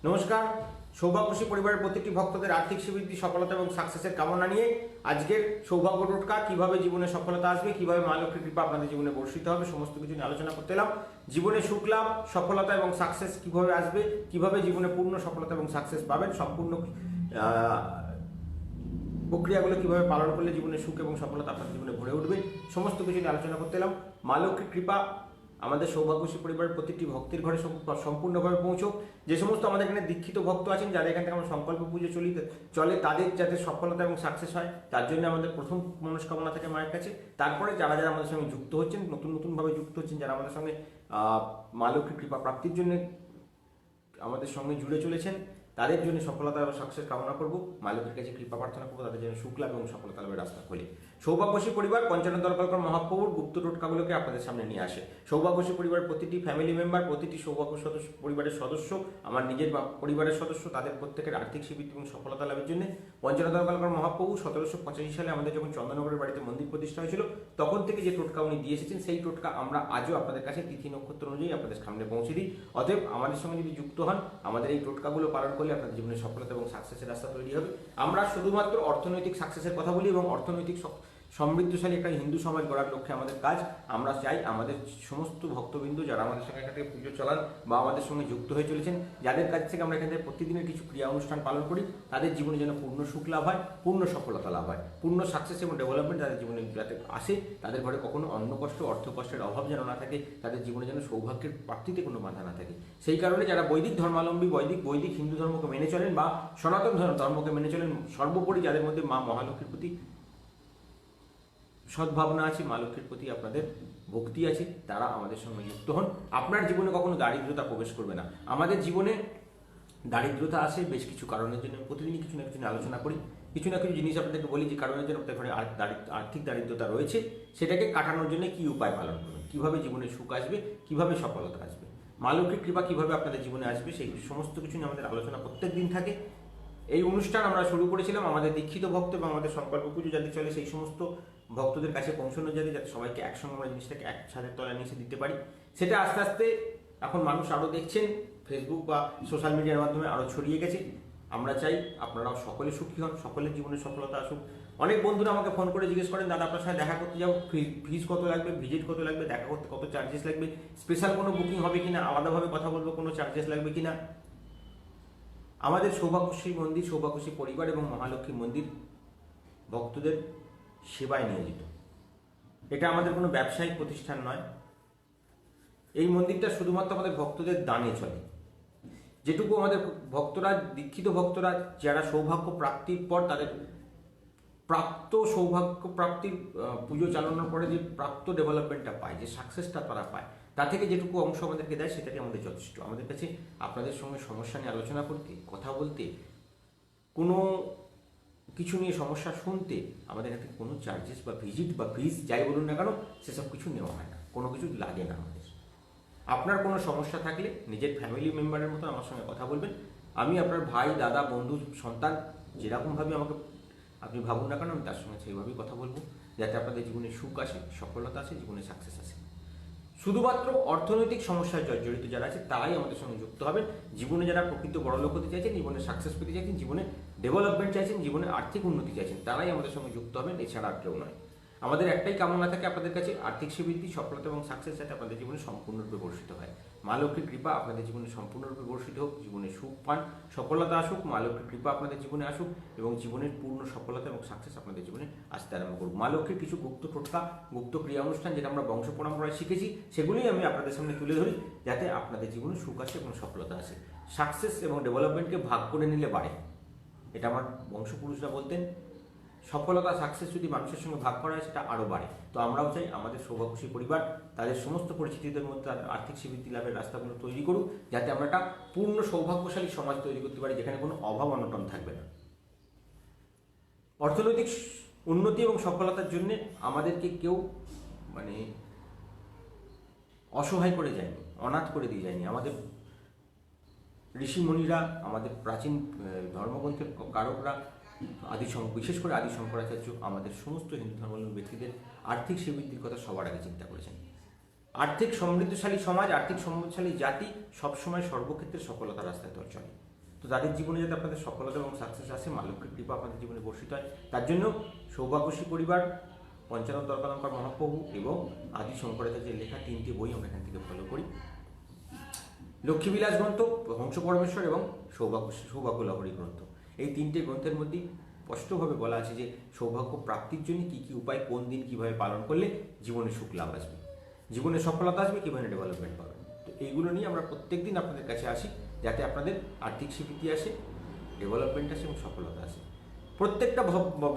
নমস্কার। সৌভাগ্যশ্রী পরিবারের প্রত্যেকটি ভক্তদের আর্থিক সমৃদ্ধি, সফলতা এবং সাকসেসের কামনা নিয়ে আজকের সৌভাগ্য টোটকা, কিভাবে জীবনে সফলতা আসবে, কিভাবে মা লক্ষ্মীর কৃপা আপনাদের জীবনে বর্ষিত হবে, সমস্ত কিছু নিয়ে আলোচনা করতে এলাম। জীবনে সুখ লাভ, সফলতা এবং সাকসেস কিভাবে আসবে, কিভাবে জীবনে পূর্ণ সফলতা এবং সাকসেস পাবেন, সম্পূর্ণ প্রক্রিয়াগুলো কিভাবে পালন করলে জীবনে সুখ এবং সফলতা আপনার জীবনে ভরে উঠবে, সমস্ত কিছু নিয়ে আলোচনা করতে এলাম। মা লক্ষ্মীর কৃপা আমাদের সৌভাগ্যশ্রী পরিবারের প্রতিটি ভক্তের ঘরে সম্পূর্ণভাবে পৌঁছক। যে সমস্ত আমাদের এখানে দীক্ষিত ভক্ত আছেন, যাদের এখান থেকে আমরা সংকল্প পুজো চলে, তাদের যাতে সফলতা এবং সাকসেস হয়, তার জন্য আমাদের প্রথম মনস্কামনা থাকে মায়ের কাছে। তারপরে যারা যারা আমাদের সঙ্গে যুক্ত হচ্ছেন, নতুনভাবে যুক্ত হচ্ছেন, যারা আমাদের সঙ্গে মা লক্ষ্মীর কৃপা প্রাপ্তির জন্য আমাদের সঙ্গে জুড়ে চলেছেন, তাদের জন্য সফলতা এবং সাকসেস কামনা করবো। মা লক্ষ্মীর কাছে কৃপা প্রার্থনা করবো, তাদের জন্য সুখ লাভ এবং সফলতা লাভের রাস্তা খোলে। সৌভাগ্যশ্রী পরিবার পঞ্চানন দরকার মহাপ্রভুর গুপ্ত টোটকাগুলোকে আপনাদের সামনে নিয়ে আসে। সৌভাগ্যশ্রী পরিবারের প্রতিটি ফ্যামিলি মেম্বার, প্রতিটি সৌভাগ্য সদস্য পরিবারের সদস্য, আমার নিজের পরিবারের সদস্য, তাদের প্রত্যেকের আর্থিক সমৃদ্ধি এবং সফলতা লাভের জন্য পঞ্চানন দরকার মহাপ্রভু 1785 সালে আমাদের যখন চন্দননগরের বাড়িতে মন্দির প্রতিষ্ঠা হয়েছিল, তখন থেকে যে টোটকা উনি দিয়ে এসেছেন, সেই টোটকা আমরা আজও আপনাদের কাছে তিথি নক্ষত্র অনুযায়ী আপনাদের সামনে পৌঁছে দিই। অতএব আমাদের সঙ্গে যদি যুক্ত হন, আমাদের এই টোটকাগুলো পালন করলে আপনাদের জীবনে সফলতা এবং সাকসেসের রাস্তা তৈরি হবে। আমরা শুধুমাত্র অর্থনৈতিক সাকসেসের কথা বলি এবং অর্থনৈতিক সমৃদ্ধশালী একটা হিন্দু সমাজ গড়ার লক্ষ্যে আমাদের কাজ। আমরা চাই আমাদের সমস্ত ভক্তবৃন্দ যারা আমাদের সঙ্গে এখান থেকে পুজো চালান বা আমাদের সঙ্গে যুক্ত হয়ে চলেছেন, যাদের কাছ থেকে আমরা এখান থেকে প্রতিদিনের কিছু ক্রিয়া অনুষ্ঠান পালন করি, তাদের জীবনে যেন পূর্ণ সুখ লাভ হয়, পূর্ণ সফলতা লাভ হয়, পূর্ণ সাকসেস এবং ডেভেলপমেন্ট তাদের জীবনে যাতে আসে, তাদের ঘরে কখনো অন্ন কষ্ট, অর্থ কষ্টের অভাব যেন না থাকে, তাদের জীবনে যেন সৌভাগ্যের প্রাপ্তিতে কোনো বাধা না থাকে। সেই কারণে যারা বৈদিক ধর্মাবলম্বী, বৈদিক হিন্দু ধর্মকে মেনে চলেন বা সনাতন ধর্মকে মেনে চলেন, সর্বোপরি যাদের মধ্যে মা মহালক্ষ্মীর প্রতি সদ্ভাবনা আছে, মা লক্ষ্মীর প্রতি আপনাদের ভক্তি আছে, তারা আমাদের সঙ্গে যুক্ত হন। আপনার জীবনে কখনো দারিদ্রতা প্রবেশ করবে না। আমাদের জীবনে দারিদ্রতা আসে বেশ কিছু কারণের জন্য। প্রতিদিনই কিছু না কিছু আলোচনা করি, কিছু না কিছু জিনিস আপনাদেরকে বলি যে কারণের জন্য আপনাদের ঘরে আর্থিক দারিদ্রতা রয়েছে, সেটাকে কাটানোর জন্য কি উপায় পালন করবেন, কিভাবে জীবনে সুখ আসবে, কিভাবে সফলতা আসবে, মা লক্ষ্মীর কৃপা কিভাবে আপনাদের জীবনে আসবে, সেই সমস্ত কিছু নিয়ে আমাদের আলোচনা প্রত্যেক দিন থাকে। এই অনুষ্ঠান আমরা শুরু করেছিলাম আমাদের দীক্ষিত ভক্ত এবং আমাদের সংকল্প পুজো যাদের চলে, সেই সমস্ত ভক্তদের কাছে পৌঁছানো যাতে সবাইকে একসঙ্গে আমরা জিনিসটাকে এক ছাদের তলায় নিয়ে এসে দিতে পারি। সেটা আস্তে আস্তে এখন মানুষ আরও দেখছেন, ফেসবুক বা সোশ্যাল মিডিয়ার মাধ্যমে আরও ছড়িয়ে গেছে। আমরা চাই আপনারাও সকলে সুখী হন, সকলের জীবনে সফলতা আসুক। অনেক বন্ধুরা আমাকে ফোন করে জিজ্ঞেস করেন, দাদা আপনার সাথে দেখা করতে যাবো, ফিজ কত লাগবে, ভিজিট কত লাগবে, দেখা করতে কত চার্জেস লাগবে, স্পেশাল কোনো বুকিং হবে কিনা, আলাদাভাবে কথা বলবো, কোনো চার্জেস লাগবে কিনা। আমাদের সৌভাগ্যশ্রী মন্দির, সৌভাগ্যশ্রী পরিবার এবং মহালক্ষ্মী মন্দির ভক্তদের সেবায় নিয়োজিত। এটা আমাদের কোনো ব্যবসায়িক প্রতিষ্ঠান নয়। এই মন্দিরটা শুধুমাত্র আমাদের ভক্তদের দানে চলে। যেটুকু আমাদের ভক্তরা, দীক্ষিত ভক্তরা যারা সৌভাগ্য প্রাপ্তির পর তাদের প্রাপ্ত সৌভাগ্য প্রাপ্তির পুজো চালানোর পরে যে প্রাপ্ত ডেভেলপমেন্টটা পায়, যে সাকসেসটা তারা পায়, তা থেকে যেটুকু অংশ আমাদেরকে দেয়, সেটাকে আমাদের যথেষ্ট। আমাদের কাছে আপনাদের সঙ্গে সমস্যা নিয়ে আলোচনা করতে, কথা বলতে, কোনো কিছু নিয়ে সমস্যা শুনতে আমাদের কাছে কোনো চার্জেস বা ভিজিট বা ফিজ যাই বলুন না কেন, সেসব কিছু নেওয়া হয় না, কোনো কিছু লাগে না আমাদের। আপনার কোনো সমস্যা থাকলে নিজের ফ্যামিলি মেম্বারের মতো আমার সঙ্গে কথা বলবেন। আমি আপনার ভাই, দাদা, বন্ধু, সন্তান, যেরকমভাবে আমাকে আপনি ভাবুন না কেন, আমি তার সঙ্গে সেইভাবেই কথা বলবো, যাতে আপনাদের জীবনে সুখ আসে, সফলতা আসে, জীবনে সাকসেস আসে। শুধুমাত্র অর্থনৈতিক সমস্যায় জর্জরিত যারা আছে তারাই আমাদের সঙ্গে যুক্ত হবেন। জীবনে যারা প্রকৃত বড়লোক হতে চাইছেন, জীবনে সাকসেস পেতে চাইছেন, জীবনে ডেভেলপমেন্ট চাইছেন, জীবনে আর্থিক উন্নতি চাইছেন, তারাই আমাদের সঙ্গে যুক্ত হবেন, এছাড়া আর কেউ নয়। আমাদের একটাই কামনা থাকে আপনাদের কাছে, আর্থিক সমৃদ্ধি, সফলতা এবং সাকসেস যাতে আপনাদের জীবনে সম্পূর্ণরূপে বর্ষিত হয়। মা লক্ষ্মীর কৃপা আপনাদের জীবনে সম্পূর্ণরূপে বর্ষিত হোক, জীবনে সুখ পান, সফলতা আসুক, মা লক্ষ্মীর কৃপা আপনাদের জীবনে আসুক এবং জীবনের পূর্ণ সফলতা এবং সাকসেস আপনাদের জীবনে আসতে আরম্ভ করুক। মা লক্ষ্মীর কিছু গুপ্ত টোটকা, গুপ্ত ক্রিয়া অনুষ্ঠান যেটা আমরা বংশ পরম্পরায় শিখেছি, সেগুলোই আমি আপনাদের সামনে তুলে ধরি, যাতে আপনাদের জীবনে সুখ আসে এবং সফলতা আসে। সাকসেস এবং ডেভেলপমেন্টকে ভাগ করে নিলে বাড়ে, এটা আমার বংশপুরুষরা বলতেন। সফলতা, সাকসেস যদি মানুষের সঙ্গে ভাগ করা হয়, সেটা আরও বাড়ে। তো আমরাও চাই আমাদের সৌভাগ্যশ্রী পরিবার তাদের সমস্ত পরিচিতিদের মধ্যে আর্থিক সমৃদ্ধি লাভের রাস্তাগুলো তৈরি করুক, যাতে আমরা একটা পূর্ণ সৌভাগ্যশালী সমাজ তৈরি করতে পারি, যেখানে কোনো অভাব অনটন থাকবে না। অর্থনৈতিক উন্নতি এবং সফলতার জন্য আমাদেরকে কেউ অসহায় করে যায়নি, অনাথ করে দিয়ে যায়নি। আমাদের ঋষিমণিরা, আমাদের প্রাচীন ধর্মগ্রন্থের কারকরা, বিশেষ করে আদি শঙ্করাচার্য আমাদের সমস্ত হিন্দু ধর্মাবলম্বী ব্যক্তিদের আর্থিক সমৃদ্ধির কথা সবার আগে চিন্তা করেছেন। আর্থিক সমৃদ্ধশালী সমাজ, আর্থিক সমৃদ্ধশালী জাতি সবসময় সর্বক্ষেত্রে সফলতার রাস্তায় চলে। তাদের জীবনে যাতে আপনাদের সফলতা এবং সাকসেস আসে, মা লক্ষ্মীর কৃপা আপনাদের জীবনে বর্ষিত হয়, তার জন্য সৌভাগ্যশ্রী পরিবার, পঞ্চানন দর্পালঙ্কার মহাপ্রভু এবং আদি শঙ্করাচার্যের লেখা 3টি বই আমরা এখান থেকে ফলো করি। লক্ষ্মীবিলাস গ্রন্থ, হংস পরমেশ্বর এবং সৌভাগ্য লহরী গ্রন্থ, এই 3টে গ্রন্থের মধ্যে স্পষ্টভাবে বলা আছে যে সৌভাগ্য প্রাপ্তির জন্য কী কী উপায়, কোন দিন কীভাবে পালন করলে জীবনে সুখ লাভ আসবে, জীবনে সফলতা আসবে, কীভাবে ডেভেলপমেন্ট পাবেন। তো এইগুলো নিয়ে আমরা প্রত্যেক দিন আপনাদের কাছে আসি, যাতে আপনাদের আর্থিক স্বীকৃতি আসে, ডেভেলপমেন্ট আসে এবং সফলতা আসে। প্রত্যেকটা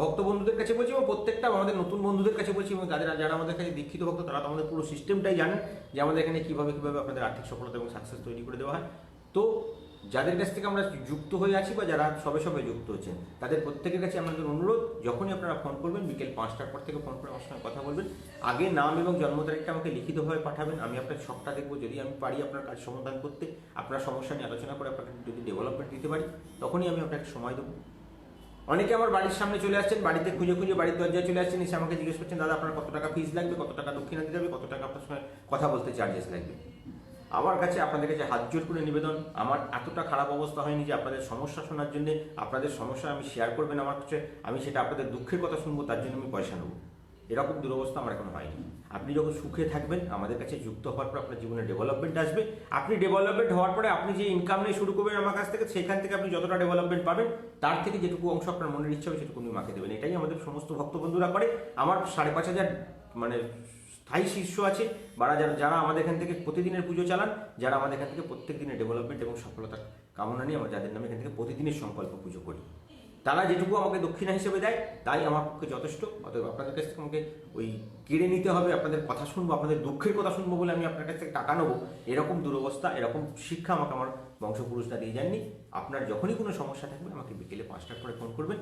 ভক্ত বন্ধুদের কাছে বলছি এবং প্রত্যেকটা আমাদের নতুন বন্ধুদের কাছে বলছি, এবং যারা আমাদের কাছে দীক্ষিত ভক্ত তারা তো আমাদের পুরো সিস্টেমটাই জানেন যে আমাদের এখানে কীভাবে আপনাদের আর্থিক সফলতা এবং সাকসেস তৈরি করে দেওয়া হয়। তো যাদের কাছ থেকে আমরা যুক্ত হয়ে আছি বা যারা সবে যুক্ত হচ্ছেন, তাদের প্রত্যেকের কাছে আমাদের অনুরোধ, যখনই আপনারা ফোন করবেন বিকেল 5টার পর থেকে ফোন করে আমার সঙ্গে কথা বলবেন। আগে নাম এবং জন্ম তারিখটা আমাকে লিখিতভাবে পাঠাবেন, আমি আপনার সবটা দেখবো, যদি আমি পারি আপনার কাজ সমাধান করতে, আপনার সমস্যা নিয়ে আলোচনা করে আপনাকে যদি ডেভেলপমেন্ট দিতে পারি, তখনই আমি আপনাকে সময় দেবো। অনেকে আমার বাড়ির সামনে চলে আসছেন, বাড়িতে খুঁজে বাড়ির দরজায় চলে আসছেন, এসে আমাকে জিজ্ঞেস করছেন, দাদা আপনার কত টাকা ফিস লাগবে, কত টাকা দক্ষিণা দিতে হবে, কত টাকা আপনার সঙ্গে কথা বলতে চার্জেস লাগবে। আমার কাছে আপনাদের কাছে হাত জোর করে নিবেদন, আমার এতটা খারাপ অবস্থা হয়নি যে আপনাদের সমস্যা শোনার জন্য, আপনাদের সমস্যা আমি শেয়ার করবেন আমার কাছে, আমি সেটা আপনাদের দুঃখের কথা শুনবো তার জন্য আমি পয়সা নেবো, এরকম দুরবস্থা আমার এখন হয়নি। আপনি যখন সুখে থাকবেন, আমাদের কাছে যুক্ত হওয়ার পর আপনার জীবনে ডেভেলপমেন্ট আসবে। আপনি ডেভেলপমেন্ট হওয়ার পরে আপনি যে ইনকাম নিয়ে শুরু করবেন আমার কাছ থেকে, সেখান থেকে আপনি যতটা ডেভেলপমেন্ট পাবেন তার থেকে যেটুকু অংশ আপনার মনের ইচ্ছা হবে সেটুকু আপনি মাকে দেবেন। এটাই আমাদের সমস্ত ভক্ত বন্ধুরা করে। আমার 5,500 মানে স্থায়ী শিষ্য আছে, যারা আমাদের এখান থেকে প্রতিদিনের পুজো চালান, যারা আমাদের এখান থেকে প্রত্যেক দিনের ডেভেলপমেন্ট এবং সফলতার কামনা নিয়ে আমরা যাদের নামে এখান থেকে প্রতিদিনের সংকল্প পুজো করি, তারা যেটুকু আমাকে দক্ষিণা হিসেবে দেয় তাই আমার পক্ষে যথেষ্ট। অতএব আপনাদের কাছ থেকে আমাকে ওই কেড়ে নিতে হবে, আপনাদের কথা শুনবো, আপনাদের দুঃখের কথা শুনবো বলে আমি আপনার কাছ থেকে টাকা নেবো, এরকম দুরবস্থা, এরকম শিক্ষা আমাকে আমার বংশপুরুষরা দিয়ে যাননি। আপনার যখনই কোনো সমস্যা থাকবে আমাকে বিকেলে 5টার পরে ফোন করবেন।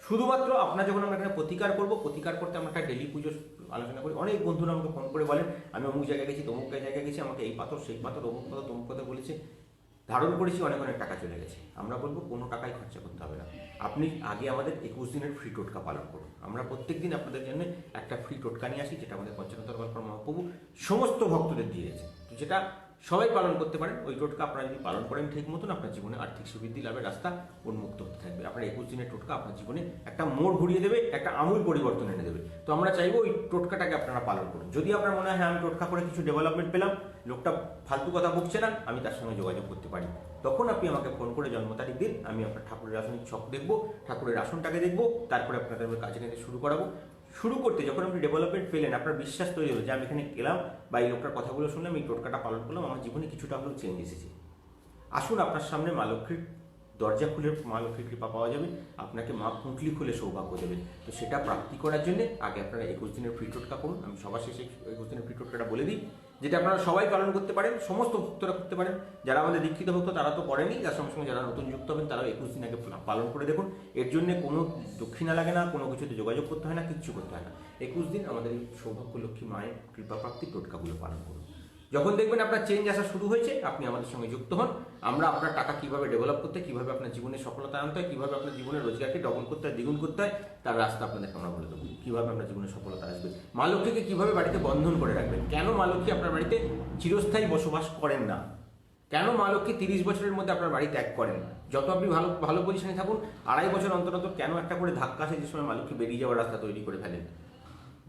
শুধুমাত্র আপনার যখন আমরা এখানে প্রতিকার করবো, প্রতিকার করতে আমরা একটা ডেলি পুজো আলোচনা করি। অনেক বন্ধুরা আমাকে ফোন করে বলেন, আমি অমুক জায়গায় গেছি, তমুক জায়গায় গেছি, আমাকে এই পাথর সেই পাথর অমুক কথা তমুক কথা বলেছে, ধারণ করেছি, অনেক টাকা চলে গেছে। আমরা বলবো কোনো টাকাই খরচা করতে হবে না, আপনি আগে আমাদের 21 দিনের ফ্রি টোটকা পালন করুন। আমরা প্রত্যেক দিন আপনাদের জন্য একটা ফ্রি টোটকা নিয়ে আসি, যেটা আমাদের পঞ্চানন দর্পালঙ্কার মহাপ্রভু সমস্ত ভক্তদের দিয়েছে, তো যেটা সবাই পালন করতে পারেন। ওই টোটকা আপনারা যদি পালন করেন ঠিক মতন, আপনার জীবনে আর্থিক সুবৃদ্ধি লাভের রাস্তা উন্মুক্ত হতে থাকবে। আপনার 21 দিনের টোটকা আপনার জীবনে একটা মোড় ঘুরিয়ে দেবে, একটা আমূল পরিবর্তন এনে দেবে। তো আমরা চাইবো ওই টোটকাটাকে আপনারা পালন করুন। যদি আপনার মনে হয় হ্যাঁ আমি টোটকা করে কিছু ডেভেলপমেন্ট পেলাম, লোকটা ফালতু কথা বকছে না, আমি তার সঙ্গে যোগাযোগ করতে পারি, তখন আপনি আমাকে ফোন করে জন্ম তারিখ দিন, আমি আপনার ঠাকুরের আসনের ছক দেখবো, ঠাকুরের আসনটাকে দেখবো, তারপরে আপনাদের কাজে নিতে শুরু করাবো। শুরু করতে যখন আপনি ডেভেলপমেন্ট পেলেন, আপনার বিশ্বাস তৈরি হলো যে আমি এখানে গেলাম বা এই লোকটার কথাগুলো শুনলাম, এই টোটকাটা পালন করলাম, আমার জীবনে কিছুটা হলেও চেঞ্জ এসেছে। আসুন আপনার সামনে মা লক্ষ্মীর দরজা খুলে মা লক্ষ্মীর কৃপা পাওয়া যাবে, আপনাকে মা পুঁটলি খুলে সৌভাগ্য দেবেন। তো সেটা প্রাপ্তি করার জন্য আগে আপনারা 21 দিনের ফ্রি টোটকা করুন। আমি সবার শেষে 21 দিনের ফ্রি টোটকাটা বলে দিই, যেটা আপনারা সবাই পালন করতে পারেন, সমস্ত ভক্তরা করতে পারেন। যারা আমাদের দীক্ষিত ভক্ত তারা তো করেনি, যার সঙ্গে সঙ্গে যারা নতুন যুক্ত হবেন তারাও 21 দিন আগে পালন করে দেখুন। এর জন্য কোনো দক্ষিণা লাগে না, কোনো কিছুতে যোগাযোগ করতে হয় না, কিচ্ছু করতে হয় না। 21 দিন আমাদের এই সৌভাগ্য লক্ষ্মী মায়ের কৃপা প্রাপ্তি টোটকাগুলো পালন করুন। যখন দেখবেন আপনার চেঞ্জ আসা শুরু হয়েছে, আপনি আমাদের সঙ্গে যুক্ত হন। আমরা আপনার টাকা কিভাবে ডেভেলপ করতে হয়, কিভাবে আপনার জীবনে সফলতা আনতে হয়, কিভাবে আপনার জীবনের রোজগারকে ডবল করতে হয়, দ্বিগুণ করতে হয়, তার রাস্তা আপনাদেরকে আমরা বলে দেবো। কিভাবে আপনার জীবনে সফলতা আসবে, মা লক্ষ্মীকে কিভাবে বাড়িতে বন্ধন করে রাখবেন, কেন মা লক্ষ্মী আপনার বাড়িতে চিরস্থায়ী বসবাস করেন না, কেন মা লক্ষ্মী 30 বছরের মধ্যে আপনার বাড়ি ত্যাগ করেন না, যত আপনি ভালো পজিশনে থাকুন 2.5 বছর অন্তর অন্তর কেন একটা করে ধাক্কা আসে, যে সময় মা লক্ষ্মী বেরিয়ে যাওয়ার রাস্তা তৈরি করে ফেলেন।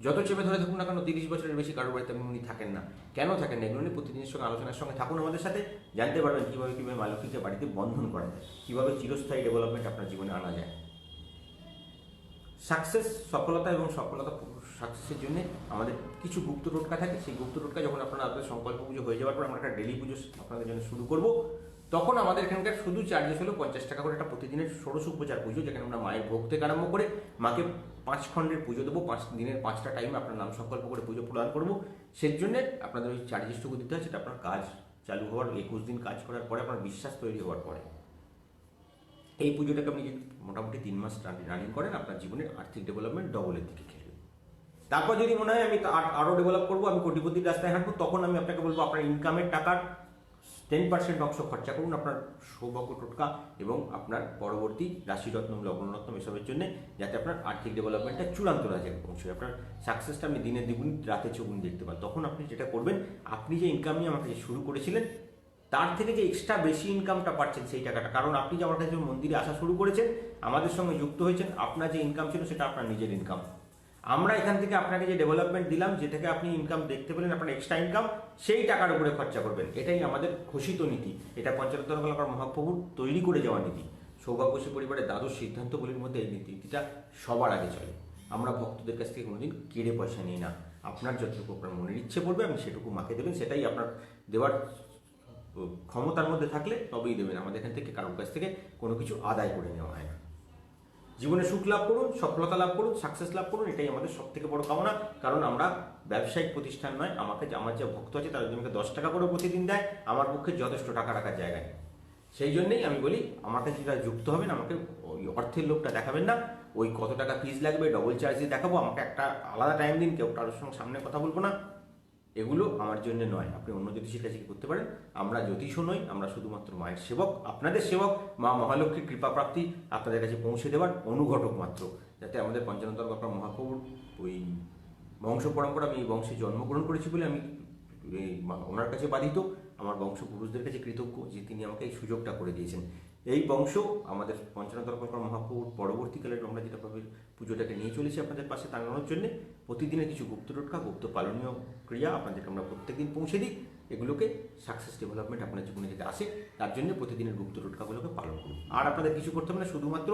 যত চেপে ধরে থাকুন না কেন, 30 বছরের বেশি কারোর বাড়িতে উনি থাকেন না, কেন থাকেন না, এগুলো নিয়ে প্রতিদিনের সঙ্গে আলোচনার সঙ্গে থাকুন আমাদের সাথে, জানতে পারবেন কীভাবে মা লক্ষ্মীকে বাড়িতে বন্ধন করা যায়, কীভাবে চিরস্থায়ী ডেভেলপমেন্ট আপনার জীবনে আনা যায়। সফলতা এবং সাকসেসের জন্য আমাদের কিছু গুপ্ত টোটকা থাকে। সেই গুপ্ত টোটকা যখন আপনাদের সংকল্প পুজো হয়ে যাওয়ার পর আমরা একটা ডেলি পুজো আপনাদের জন্য শুরু করব, তখন আমাদের এখানকার শুধু চার্জেস হলো 50 টাকা করে একটা প্রতিদিনের ষোড়শ উপচার পুজো, যেখানে আমরা মায়ের ভোগ থেকে আরম্ভ করে মাকে 5 খণ্ডের পুজো দেবো, 5 দিনের 5টা টাইম আপনার নাম সংকল্প করে পুজো প্রদান করবো। সেই জন্য আপনাদের ওই চার্জেসটুকু দিতে হয়, সেটা আপনার কাজ চালু হওয়ার 21 দিন কাজ করার পরে, আপনার বিশ্বাস তৈরি হওয়ার পরে। এই পুজোটাকে আপনি যদি মোটামুটি 3 মাস রানিং করেন, আপনার জীবনের আর্থিক ডেভেলপমেন্ট ডবলের দিকে খেলবে। তারপর যদি মনে হয় আমি আরও ডেভেলপ করবো, আমি কোটিপতির রাস্তায় হাঁটবো, তখন আমি আপনাকে বলবো আপনার ইনকামের টাকার 10% অংশ খরচা করুন আপনার সৌভাগ্য টোটকা এবং আপনার পরবর্তী রাশিরত্ন লগ্নরত্ন এসবের জন্য, যাতে আপনার আর্থিক ডেভেলপমেন্টটা চূড়ান্ত রাজ্যে পৌঁছয়, আপনার সাকসেসটা আপনি দিনে দ্বিগুণ রাতে চৌগুণ দেখতে পান। তখন আপনি যেটা করবেন, আপনি যে ইনকাম নিয়ে আমাকে শুরু করেছিলেন তার থেকে যে এক্সট্রা বেশি ইনকামটা পাচ্ছেন সেই টাকাটা, কারণ আপনি যে আমার কাছে মন্দিরে আসা শুরু করেছেন, আমাদের সঙ্গে যুক্ত হয়েছেন, আপনার যে ইনকাম ছিল সেটা আপনার নিজের ইনকাম। আমরা এখান থেকে আপনাকে যে ডেভেলপমেন্ট দিলাম, যেটাকে আপনি ইনকাম দেখতে পেলেন, আপনার এক্সট্রা ইনকাম, সেই টাকার উপরে খরচা করবেন। এটাই আমাদের ঘোষিত নীতি, এটা পঞ্চায়েত মহাপ্রভুর তৈরি করে যাওয়া নীতি। সৌভাগ্যশী পরিবারের দ্বাদশ সিদ্ধান্তগুলির মধ্যে এই নীতিটা সবার আগে চলে। আমরা ভক্তদের কাছ থেকে কোনোদিন কেড়ে পয়সা নিই না। আপনার যতটুকু আপনার মনের ইচ্ছে পড়বে আপনি সেটুকু মাকে দেবেন, সেটাই আপনার দেওয়ার ক্ষমতার মধ্যে থাকলে তবেই দেবেন। আমাদের এখান থেকে কারোর কাছ থেকে কোনো কিছু আদায় করে নেওয়া হয় না। জীবনে সুখ লাভ করুন, সফলতা লাভ করুন, সাকসেস লাভ করুন, এটাই আমাদের সব থেকে বড় কামনা। কারণ আমরা ব্যবসায়িক প্রতিষ্ঠান নয়। আমার যে ভক্ত আছে তারা যদি আমাকে 10 টাকা করে প্রতিদিন দেয়, আমার পক্ষে যথেষ্ট টাকা রাখার জায়গা নেই। সেই জন্যই আমি বলি, আমার কাছে যারা যুক্ত হবেন, আমাকে ওই অর্থের লোকটা দেখাবেন না। ওই কত টাকা ফিজ লাগবে, ডবল চার্জ দিয়ে দেখাবো, আমাকে একটা আলাদা টাইম দিন, কেউ কারোর সঙ্গে সামনে কথা বলবো না, এগুলো আমার জন্য নয়। আপনি অন্য জ্যোতিষীর কাছে কি করতে পারেন। আমরা জ্যোতিষও নই, আমরা শুধুমাত্র মায়ের সেবক, আপনাদের সেবক, মা মহালক্ষ্মীর কৃপা প্রাপ্তি আপনাদের কাছে পৌঁছে দেওয়ার অনুঘটক মাত্র, যাতে আমাদের পঞ্চানন মহাপ্রভুর ওই বংশ পরম্পরা, আমি এই বংশে জন্মগ্রহণ করেছি বলে আমি ওনার কাছে বাধিত, আমার বংশপুরুষদের কাছে কৃতজ্ঞ যে তিনি আমাকে এই সুযোগটা করে দিয়েছেন। এই বংশ আমাদের পঞ্চানন মহাপ্রভুর পরবর্তীকালে আমরা যেটাভাবে পুজোটাকে নিয়ে চলেছি আপনাদের পাশে টাঙানোর জন্য, প্রতিদিনের কিছু গুপ্ত টোটকা, গুপ্ত পালনীয় ক্রিয়া আপনাদেরকে আমরা প্রত্যেকদিন পৌঁছে দিই। এগুলোকে সাকসেস ডেভেলপমেন্ট আপনার জীবনে যাতে আসে, তার জন্য প্রতিদিনের গুপ্ত টোটকাগুলোকে পালন করুন। আর আপনাদের কিছু করতে হবে না, শুধুমাত্র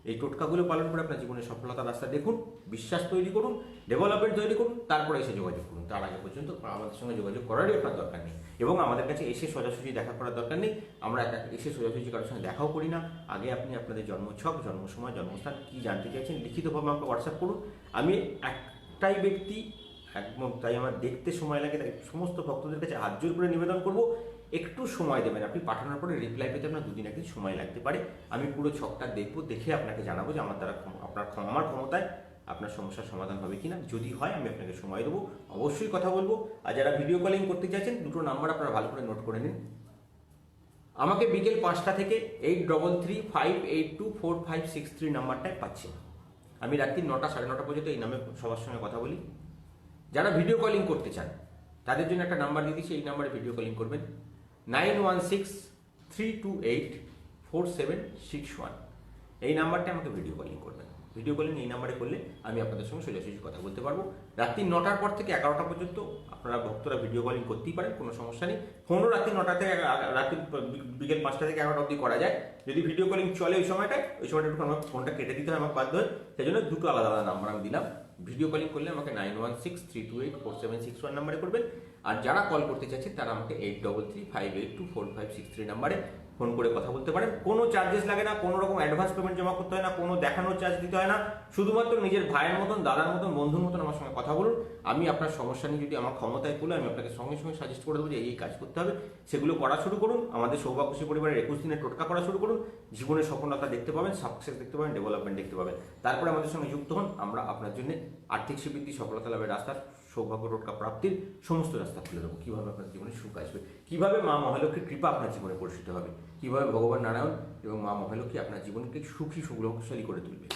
এই টোটকাগুলো পালন করে আপনার জীবনের সফলতার রাস্তা দেখুন, বিশ্বাস তৈরি করুন, ডেভেলপমেন্ট তৈরি করুন, তারপরে এসে যোগাযোগ করুন। তার আগে পর্যন্ত আমাদের সঙ্গে যোগাযোগ করারই আপনার দরকার নেই, এবং আমাদের কাছে এসে সোজাসুজি দেখা করার দরকার নেই। আমরা এসে সোজাসুজি কারোর সঙ্গে দেখাও করি না। আগে আপনি আপনাদের জন্মছক, জন্মসময়, জন্মস্থান কী জানতে চাইছেন লিখিতভাবে আমাকে হোয়াটসঅ্যাপ করুন। আমি একটাই ব্যক্তি, একদম, তাই আমার দেখতে সময় লাগে, তাই সমস্ত ভক্তদের কাছে হাত জোর করে নিবেদন করবো, একটু সময় দেবেন। আপনি পাঠানোর পরে রিপ্লাই পেতে আপনার 2 দিন 1 দিন সময় লাগতে পারে। আমি পুরো ছকটা দেখবো, দেখে আপনাকে জানাবো যে আমার দ্বারা আমার ক্ষমতায় আপনার সমস্যার সমাধান হবে কিনা। যদি হয় আমি আপনাকে সময় দেবো, অবশ্যই কথা বলবো। আর যারা ভিডিও কলিং করতে চাইছেন, 2টো নাম্বার আপনারা ভালো করে নোট করে নিন। আমাকে বিকেল 5টা থেকে 8335824563 নাম্বারটায় পাচ্ছি। আমি রাত্রি 9টা 9:30 পর্যন্ত এই নামে সবার সঙ্গে কথা বলি। যারা ভিডিও কলিং করতে চান তাদের জন্য একটা নাম্বার দিয়ে দিচ্ছি, এই নাম্বারে ভিডিও কলিং করবেন, 9163284761। এই নাম্বারটা আমাকে ভিডিও কলিং করবেন। ভিডিও কলিং এই নাম্বারে করলে আমি আপনাদের সঙ্গে সোজাসুজি কথা বলতে পারবো। রাত্রি 9টার পর থেকে 11টা পর্যন্ত আপনারা ভক্তরা ভিডিও কলিং করতেই পারেন, কোনো সমস্যা নেই। ফোনও রাত্রি 9টা থেকে রাত্রি বিকেল 5টা থেকে 11টা অবধি করা যায়। যদি ভিডিও কলিং চলে ওই সময়টা একটু আমার ফোনটা কেটে দিতে হয়, আমার বাধ্য হয়, সেই জন্য 2টো আলাদা আলাদা নাম্বার আমি দিলাম। ভিডিও কলিং করলে আমাকে 9163284761 নাম্বারে করবেন। আর যারা কল করতে চাচ্ছেন তারা আমাকে 8335824563 নাম্বারে ফোন করে কথা বলতে পারেন। কোনো চার্জেস লাগে না, কোনো রকম অ্যাডভান্স পেমেন্ট জমা করতে হয় না, কোনো দেখানোর চার্জ দিতে হয় না। শুধুমাত্র নিজের ভাইয়ের মতন, দাদার মতন, বন্ধুর মতন আমার সঙ্গে কথা বলুন। আমি আপনার সমস্যা নিয়ে যদি আমার ক্ষমতায় পড়লে আমি আপনাকে সঙ্গে সঙ্গে সাজেস্ট করে দেবো যে এই কাজ করতে হবে, সেগুলো করা শুরু করুন। আমাদের সৌভাগ্যশী পরিবারের 21 দিনের টোটকা করা শুরু করুন। জীবনের সফলতা দেখতে পাবেন, সাকসেস দেখতে পাবেন, ডেভেলপমেন্ট দেখতে পাবেন। তারপরে আমাদের সঙ্গে যুক্ত হন। আমরা আপনার জন্য আর্থিক সমৃদ্ধি, সফলতা লাভের রাস্তার, সৌভাগ্য টোটকা প্রাপ্তির সমস্ত রাস্তা খুলে দেবো। কীভাবে আপনার জীবনে সুখ আসবে, কীভাবে মা মহালক্ষ্মীর কৃপা আপনার জীবনে পরিচিত হবে, কীভাবে ভগবান নারায়ণ এবং মা মহালক্ষ্মী আপনার জীবনকে সুখী সুগ্রহশালী করে তুলবে।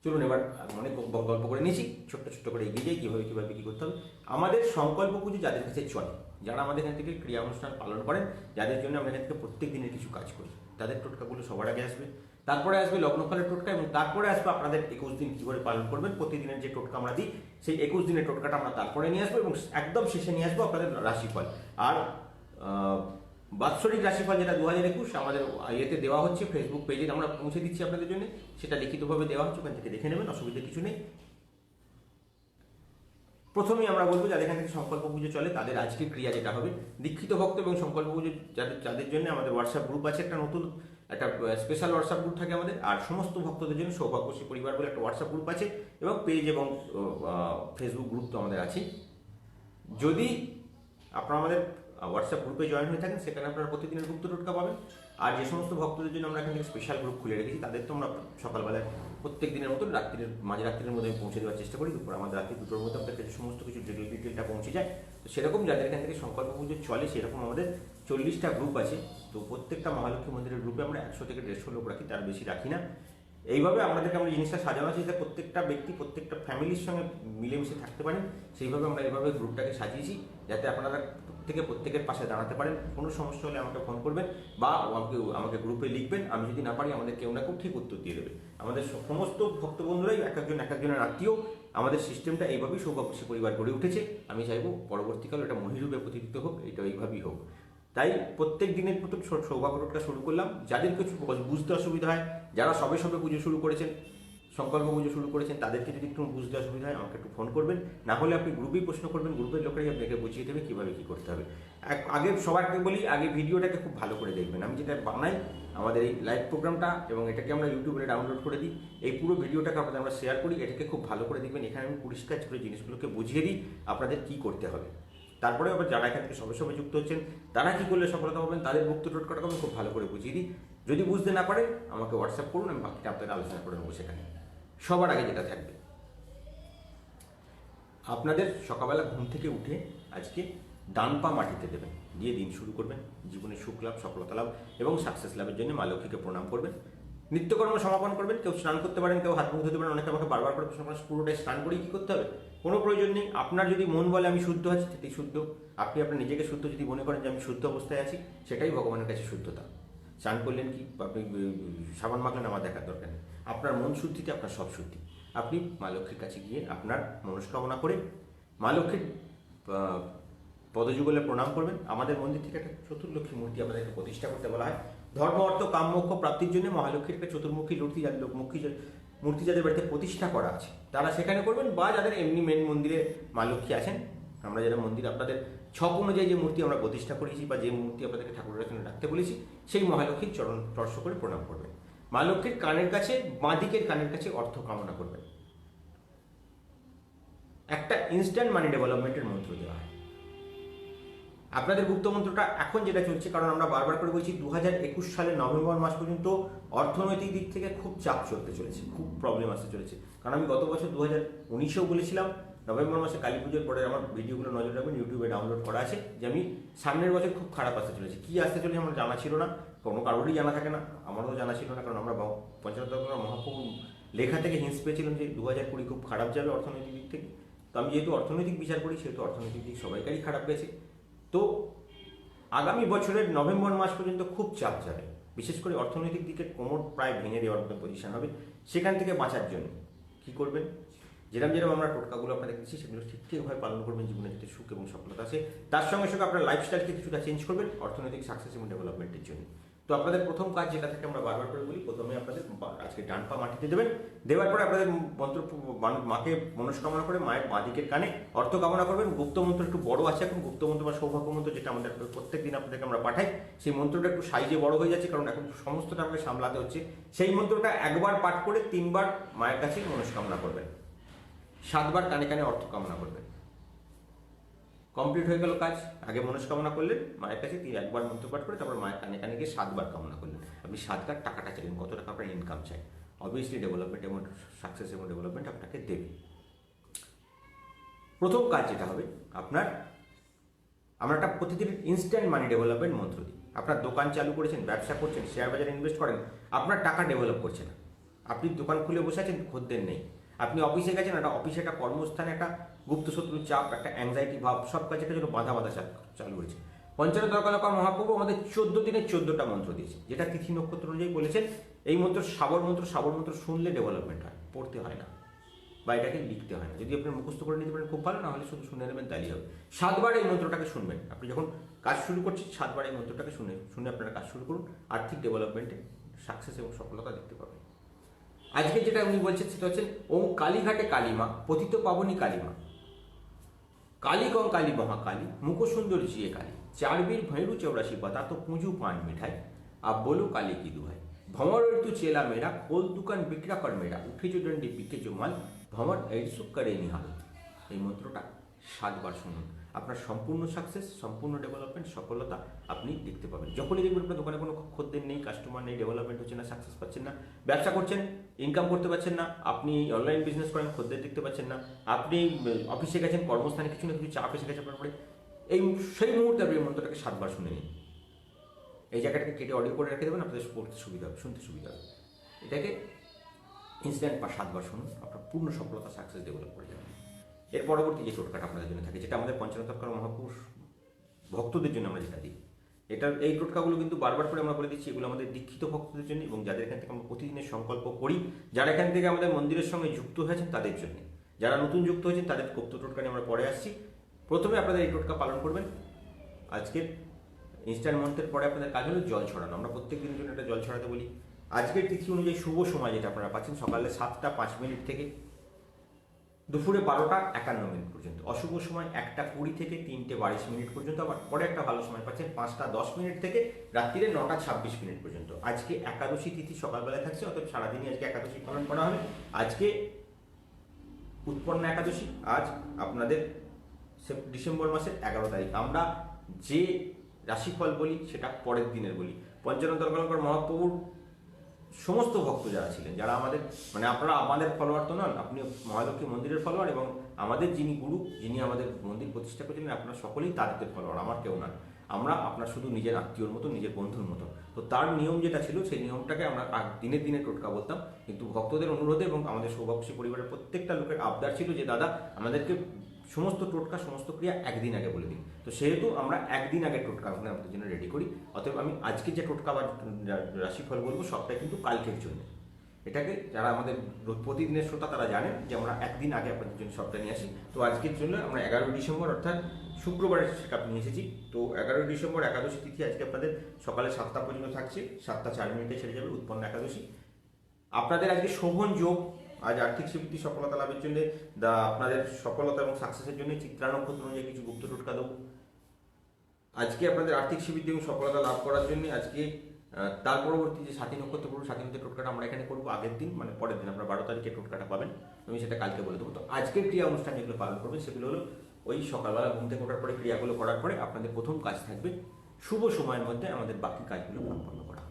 চলুন এবার অনেক গল্প করে নিয়েছি, ছোট্ট ছোট্ট করে এগিয়ে যাই কীভাবে কী করতে হবে। আমাদের সংকল্প পুজো যাদের কাছে চলে, যারা আমাদের এখান থেকে ক্রিয়া অনুষ্ঠান পালন করেন, যাদের জন্য আমরা এখান থেকে প্রত্যেক দিনের কিছু কাজ করি, তাদের টোটকাগুলো সবার আগে আসবে। তারপরে আসবে লগ্নফলের টোটকা, এবং তারপরে আসবে আপনাদের 21 দিন কী করে পালন করবেন। প্রতিদিনের যে টোটকা আমরা দিই, সেই 21 দিনের টোটকাটা আমরা তারপরে নিয়ে আসবো, এবং একদম শেষে নিয়ে আসবো আপনাদের রাশিফল। আর বাৎসরিক রাশিফল যেটা 2021 আমাদের ইয়েতে দেওয়া হচ্ছে, ফেসবুক পেজে আমরা পৌঁছে দিচ্ছি আপনাদের জন্য, সেটা লিখিতভাবে দেওয়া হচ্ছে, ওখান থেকে দেখে নেবেন, অসুবিধা কিছু নেই। প্রথমেই আমরা বলবো যাদের এখান থেকে সংকল্প পুজো চলে তাদের আজকের ক্রিয়া যেটা হবে, দীক্ষিত ভক্ত এবং সংকল্প পুজো যাদের জন্য আমাদের হোয়াটসঅ্যাপ গ্রুপ আছে, একটা স্পেশাল হোয়াটসঅ্যাপ গ্রুপ থাকে আমাদের। আর সমস্ত ভক্তদের জন্য সৌভাগ্যশ্রী পরিবার বলে একটা হোয়াটসঅ্যাপ গ্রুপ আছে, এবং পেজ এবং ফেসবুক গ্রুপ তো আমাদের আছেই। যদি আপনারা আমাদের হোয়াটসঅ্যাপ গ্রুপে জয়েন হয়ে থাকেন, সেখানে আপনারা প্রতিদিনের গুপ্ত টোটকা পাবেন। আর যে সমস্ত ভক্তদের জন্য আমরা এখান থেকে স্পেশাল গ্রুপ খুলে রেখেছি, তাদের তো আমরা সকালবেলায় প্রত্যেক দিনের মতো মাঝরাত্রির মধ্যে পৌঁছে দেওয়ার চেষ্টা করি। দুপুর আমাদের রাত্রি 2টোর মধ্যে আপনাদের কাছে সমস্ত কিছু ডিটেলটা পৌঁছে যায়। তো সেরকম যাদের এখান থেকে সংকল্প পুজো চলে, সেরকম আমাদের 40টা গ্রুপ আছে। তো প্রত্যেকটা মহালক্ষ্মী মন্দিরের গ্রুপে আমরা 100 থেকে 150 লোক রাখি, তার বেশি রাখি না। এইভাবে আমরা জিনিসটা সাজানো আছে, যাতে প্রত্যেকটা ব্যক্তি প্রত্যেকটা ফ্যামিলির সঙ্গে মিলেমিশে থাকতে পারেন। সেইভাবে আমরা এইভাবে গ্রুপটাকে সাজিয়েছি, যাতে আপনারা প্রত্যেকের পাশে দাঁড়াতে পারেন। কোনো সমস্যা হলে আমাকে ফোন করবেন বা আমাকে গ্রুপে লিখবেন। আমি যদি না পারি আমাদের কেউ না কেউ ঠিক উত্তর দিয়ে দেবে। আমাদের সমস্ত ভক্ত বন্ধুরাই এক একজনের আত্মীয়। আমাদের সিস্টেমটা এইভাবেই সৌভাগ্যশী পরিবার গড়ে উঠেছে। আমি চাইবো পরবর্তীকালে এটা মহিরূপে প্রতিষ্ঠিত হোক, এটা এইভাবেই হোক। তাই প্রত্যেক দিনের মতো সৌভাগ্য রোডটা শুরু করলাম। যাদের কিছু বুঝতে অসুবিধা হয়, যারা সবে পুজো শুরু করেছেন, সংকল্প পুজো শুরু করেছেন, তাদেরকে যদি একটু বুঝতে অসুবিধা হয় আমাকে একটু ফোন করবেন। না হলে আপনি গ্রুপেই প্রশ্ন করবেন, গ্রুপের লোকেরাই আপনাকে বুঝিয়ে দেবে কীভাবে কী করতে হবে। আগে সবাইকে বলি, আগে ভিডিওটাকে খুব ভালো করে দেখবেন। আমি যেটা বানাই আমাদের এই লাইভ প্রোগ্রামটা, এবং এটাকে আমরা ইউটিউবে ডাউনলোড করে দিই, এই পুরো ভিডিওটাকে আপনাদের আমরা শেয়ার করি, এটাকে খুব ভালো করে দেখবেন। এখানে আমি পরিষ্কার করে জিনিসগুলোকে বুঝিয়ে দিই আপনাদের কী করতে হবে। তারপরে আবার যারা এখান থেকে সবে যুক্ত হচ্ছেন, তারা কী করলে সফলতা পাবেন, তাদের মুক্ত টোটকাটাকে আমি খুব ভালো করে বুঝিয়ে দিই। যদি বুঝতে না পারেন আমাকে হোয়াটসঅ্যাপ করুন, আমি বাকিটা আপনাদের আলোচনা করে নেবো সেখানে। সবার আগে যেটা থাকবে, আপনাদের সকালবেলা ঘুম থেকে উঠে আজকে ডান পা মাটিতে দেবেন, দিয়ে দিন শুরু করবেন। জীবনে সুখ লাভ, সফলতা লাভ এবং সাকসেস লাভের জন্য মা লক্ষ্মীকে প্রণাম করবেন। নিত্যকর্ম সমাপন করবেন। কেউ স্নান করতে পারেন, কেউ হাত মুখ ধুতে পারেন। অনেকে আমাকে বারবার করে প্রশ্ন করেন পুরোটাই স্নান করেই কী করতে হবে? কোনো প্রয়োজন নেই। আপনার যদি মন বলে আমি শুদ্ধ আছি, সেটাই শুদ্ধ। আপনি আপনার নিজেকে শুদ্ধ যদি মনে করেন যে আমি শুদ্ধ অবস্থায় আছি, সেটাই ভগবানের কাছে শুদ্ধতা। স্নান করলেন কি, আপনি সাবান মাখলেন, আমার দেখার দরকার নেই। আপনার মন শুদ্ধিতে আপনার সব শুদ্ধি। আপনি মা লক্ষ্মীর কাছে গিয়ে আপনার মনস্কামনা করে মা লক্ষ্মীর পদযুগলে প্রণাম করবেন। আমাদের মন্দির থেকে একটা চতুর্লক্ষ্মী মূর্তি আমাদেরকে প্রতিষ্ঠা করতে বলা হয়। ধর্ম, অর্থ, কাম, মোক্ষ প্রাপ্তির জন্য মহালক্ষ্মীর একটা চতুর্মুখী মূর্তি যাদের বাড়িতে প্রতিষ্ঠা করা আছে তারা সেখানে করবেন, বা যাদের এমনি মেন মন্দিরে মা লক্ষ্মী আছেন, আমরা যারা মন্দির আপনাদের ছক অনুযায়ী যে মূর্তি আমরা প্রতিষ্ঠা করেছি বা যে মূর্তি আপনাদেরকে ঠাকুরের এখানে রাখতে বলেছি, সেই মহালক্ষ্মীর চরণ স্পর্শ করে প্রণাম করবেন। মা লক্ষ্মীর কানের কাছে, বাঁ দিকের কানের কাছে অর্থ কামনা করবেন। একটা ইনস্ট্যান্ট মানি ডেভেলপমেন্টের মন্ত্র দেওয়া হয়। আপনাদের গুপ্ত মন্ত্রটা এখন যেটা চলছে, কারণ আমরা বারবার করে বলছি 2021 সালের নভেম্বর মাস পর্যন্ত অর্থনৈতিক দিক থেকে খুব চাপ চলতে চলেছে, খুব প্রবলেম আসতে চলেছে। কারণ আমি গত বছর 2019-এও বলেছিলাম, নভেম্বর মাসে কালী পুজোর পরে আমার ভিডিওগুলো নজর রাখবেন, ইউটিউবে ডাউনলোড করা আছে, যে আমি সামনের বছর খুব খারাপ আসতে চলেছে। কী আসতে চলেছে আমার জানা ছিল না, কোনো কারোরই জানা থাকে না, আমারও জানা ছিল না। কারণ আমরা পঞ্চায়েত মহাপ্রভু লেখা থেকে হিন্স পেয়েছিলাম যে 2020 খুব খারাপ যাবে অর্থনৈতিক দিক থেকে। তো আমি যেহেতু অর্থনৈতিক বিচার করি, সেহেতু অর্থনৈতিক দিক সবাইকারই খারাপ গেছে। তো আগামী বছরের নভেম্বর মাস পর্যন্ত খুব চাপ যাবে, বিশেষ করে অর্থনৈতিক দিকে কোমর প্রায় ভেঙে দেওয়ার মতো পজিশন হবে। সেখান থেকে বাঁচার জন্য কী করবেন, যেরকম আমরা টোটকাগুলো আপনাদের দিচ্ছি সেগুলো ঠিকভাবে পালন করবেন, জীবনে যাতে সুখ এবং সফলতা আসে। তার সঙ্গে সঙ্গে আপনার লাইফস্টাইলকে কিছুটা চেঞ্জ করবেন অর্থনৈতিক সাকসেস এবং ডেভেলপমেন্টের জন্য। তো আপনাদের প্রথম কাজ যেটা থেকে আমরা বারবার করে বলি, প্রথমে আপনাদের আজকে ডান পা মাটিতে দেবেন। দেওয়ার পরে আপনাদের মন্ত্র মাকে মনস্কামনা করে মায়ের বাঁ দিকের কানে অর্থ কামনা করবেন। গুপ্ত মন্ত্র একটু বড় আছে এখন, গুপ্ত মন্ত্র বা সৌভাগ্য মন্ত্র যেটা আমাদের প্রত্যেক দিন আপনাদেরকে আমরা পাঠাই, সেই মন্ত্রটা একটু সাইজে বড় হয়ে যাচ্ছে, কারণ এখন সমস্তটা আমাকে সামলাতে হচ্ছে। সেই মন্ত্রটা একবার পাঠ করে 3 বার মায়ের কাছে মনস্কামনা করবেন, 7 বার কানে কানে অর্থ কামনা করবেন। কমপ্লিট হয়ে গেল কাজ। আগে মনস্কামনা করলেন মায়ের কাছে, একবার মন্ত্র পাঠ করে তারপর মায়ের কানে কানে গিয়ে 7 বার কামনা করলেন। আপনি 7 বার টাকাটা চাইলেন, কত টাকা আপনার ইনকাম চাই, অবভিয়াসলি ডেভেলপমেন্ট এবং সাকসেস এবং ডেভেলপমেন্ট আপনাকে দেবে। প্রথম কাজ যেটা হবে আপনার, আমরা একটা প্রতিদিন ইনস্ট্যান্ট মানি ডেভেলপমেন্ট মন্ত্র দিই। আপনার দোকান চালু করেছেন, ব্যবসা করছেন, শেয়ার বাজারে ইনভেস্ট করেন, আপনার টাকা ডেভেলপ করছে না। আপনি দোকান খুলে বসে আছেন, খদ্দের নেই। আপনি অফিসে গেছেন, একটা অফিসে একটা কর্মস্থানে একটা গুপ্ত শত্রুর চাপ, একটা অ্যাংজাইটি ভাব, সব কাজে একটা যেন বাধা চালু হয়েছে। পঞ্চায়েত দরকার মহাপ্রভু আমাদের 14 দিনে 14টা মন্ত্র দিয়েছে, যেটা তিথি নক্ষত্র অনুযায়ী বলেছেন। এই মন্ত্র সাবর মন্ত্র শুনলে ডেভেলপমেন্ট হয়, পড়তে হয় না বা এটাকে লিখতে হয় না। যদি আপনি মুখস্থ করে নিতে পারেন খুব ভালো, না হলে শুধু শুনে নেবেন তাইলেই হবে। 7 বার এই মন্ত্রটাকে শুনবেন। আপনি যখন কাজ শুরু করছেন 7 বার এই মন্ত্রটাকে শুনে আপনারা কাজ শুরু করুন। আর্থিক ডেভেলপমেন্টে সাকসেস এবং সফলতা দেখতে পাবেন। আজকে যেটা উনি বলছেন সেটা হচ্ছে ওম কালীঘাটে কালীমা, পতিত পাবনী কালীমা, কালী কং কালী মহাকালী, মুখ সুন্দর জিয়ে কালী, 4 বীর ভৈরু 84 बता तो पूंजू पान मिठाई, अब बोलो काली की दुहाई, भंवर तू चेला मेरा, खोल दुकान बिक्रा कर मेरा, उठे जो डंडी बिके जो माल, भंवर ऐसु करे निहाल। এই মন্ত্রটা 7 বার শুনুন, আপনার সম্পূর্ণ সাকসেস, সম্পূর্ণ ডেভেলপমেন্ট, সফলতা আপনি দেখতে পাবেন। যখনই দেখবেন আপনার দোকানে কোনো খদ্দের নেই, কাস্টমার নেই, ডেভেলপমেন্ট হচ্ছে না, সাকসেস পাচ্ছেন না, ব্যবসা করছেন, ইনকাম করতে পারছেন না, আপনি অনলাইন বিজনেস করেন, খদ্দের দেখতে পাচ্ছেন না, আপনি অফিসে গেছেন, কর্মস্থানে কিছু না কিছু চাপ এসে গেছে আপনার পরে, সেই মুহূর্তে আপনি এই মন্ত্রটাকে 7 বার শুনে নিন। এই জায়গাটাকে কেটে অডিও করে রেখে দেবেন, আপনাদের পড়তে সুবিধা হবে, শুনতে সুবিধা হবে। এটাকে ইনস্ট্যান্ট 7 বার শুনুন, আপনার পূর্ণ সফলতা, সাকসেস ডেভেলপ করে যাবেন। এর পরবর্তী যে টোটকাটা আপনাদের জন্য থাকে, যেটা আমাদের পঞ্চানন তৎকার মহাপুরুষ ভক্তদের জন্য আমরা যেটা দিই। এই টোটকাগুলো কিন্তু বারবার করে আমরা বলে দিচ্ছি, এগুলো আমাদের দীক্ষিত ভক্তদের জন্য এবং যাদের এখান থেকে আমরা প্রতিদিনের সংকল্প করি, যারা এখান থেকে আমাদের মন্দিরের সঙ্গে যুক্ত হয়েছেন তাদের জন্য। যারা নতুন যুক্ত হয়েছেন তাদের গুপ্ত টোটকা নিয়ে আমরা পরে আসছি। প্রথমে আপনাদের এই টোটকা পালন করবেন। আজকের ইনস্ট্যান্ট মন্ত্রের পরে আপনাদের কাজ হলো জল ছড়ানো। আমরা প্রত্যেক দিনের জন্য একটা জল ছড়াতে বলি। আজকের তিথি অনুযায়ী শুভ সময় যেটা আপনারা পাচ্ছেন সকালে 7টা 5 মিনিট থেকে দুপুরে 12টা 51 মিনিট পর্যন্ত। অশুভ সময় 1টা 20 থেকে 3টে 22 মিনিট পর্যন্ত। আবার পরে একটা ভালো সময় পাচ্ছেন 5টা 10 মিনিট থেকে রাত্রিরে 9টা 26 মিনিট পর্যন্ত। আজকে একাদশী তিথি সকালবেলায় থাকছে, অর্থাৎ সারাদিনই আজকে একাদশী পালন করা হবে। আজকে উৎপন্ন একাদশী, আজ আপনাদের ডিসেম্বর মাসের 11 তারিখ। আমরা যে রাশিফল বলি সেটা পরের দিনের বলি। পঞ্চানন মহাপ্রভুর সমস্ত ভক্ত যারা ছিলেন, যারা আমাদের আপনারা আমাদের ফলোয়ার তো নন, আপনি মহালক্ষ্মী মন্দিরের ফলোয়ার, এবং আমাদের যিনি গুরু, যিনি আমাদের মন্দির প্রতিষ্ঠা করেছিলেন, আপনারা সকলেই তাদের ফলোয়ার, আমার কেউ নন। আমরা আপনার শুধু নিজের আত্মীয়র মতো, নিজের বন্ধুর মতো। তো তার নিয়ম যেটা ছিল সেই নিয়মটাকে আমরা দিনে দিনে টোটকা বলতাম, কিন্তু ভক্তদের অনুরোধে এবং আমাদের সৌভাগ্যশী পরিবারের প্রত্যেকটা লোকের আবদার ছিল যে দাদা আমাদেরকে সমস্ত টোটকা সমস্ত ক্রিয়া একদিন আগে বলে দিন। তো সেহেতু আমরা একদিন আগে টোটকা আমাদের জন্য রেডি করি। অতএব আমি আজকে যে টোটকা বা রাশিফল বলবো সবটাই কিন্তু কালকের জন্য। এটাকে যারা আমাদের প্রতিদিনের শ্রোতা তারা জানেন যে আমরা একদিন আগে আপনাদের জন্য সবটা নিয়ে আসি। তো আজকের জন্য আমরা 11 ডিসেম্বর অর্থাৎ শুক্রবারের সেটা নিয়ে এসেছি। তো 11 ডিসেম্বর একাদশী তিথি আজকে আপনাদের সকালে 7টা পর্যন্ত থাকছে, 7টা 4 মিনিটে ছেড়ে যাবে উৎপন্ন একাদশী। আপনাদের আজকে শোভন যোগ, আজ আর্থিক সিদ্ধি সফলতা লাভের জন্য আপনাদের সফলতা এবং সাকসেসের জন্য চিত্রা নক্ষত্র অনুযায়ী কিছু গুপ্ত টোটকা দেবো। আজকে আপনাদের আর্থিক সিদ্ধি এবং সফলতা লাভ করার জন্য আজকে তার পরবর্তী যে সাথী নক্ষত্র পুরো সাথী নক্ষত্রের টোটকাটা আমরা এখানে করবো আগের দিন, পরের দিন। আমরা 12 তারিখে টোটকাটা পাবেন, আমি সেটা কালকে বলে দেবো। তো আজকের ক্রিয়া অনুষ্ঠান যেগুলো পালন করবেন সেগুলো হলো ওই সকালবেলা ঘুম থেকে ওঠার পরে ক্রিয়াগুলো করার পরে আপনাদের প্রথম কাজ থাকবে শুভ সময়ের মধ্যে আমাদের বাকি কাজগুলো সম্পন্ন করা।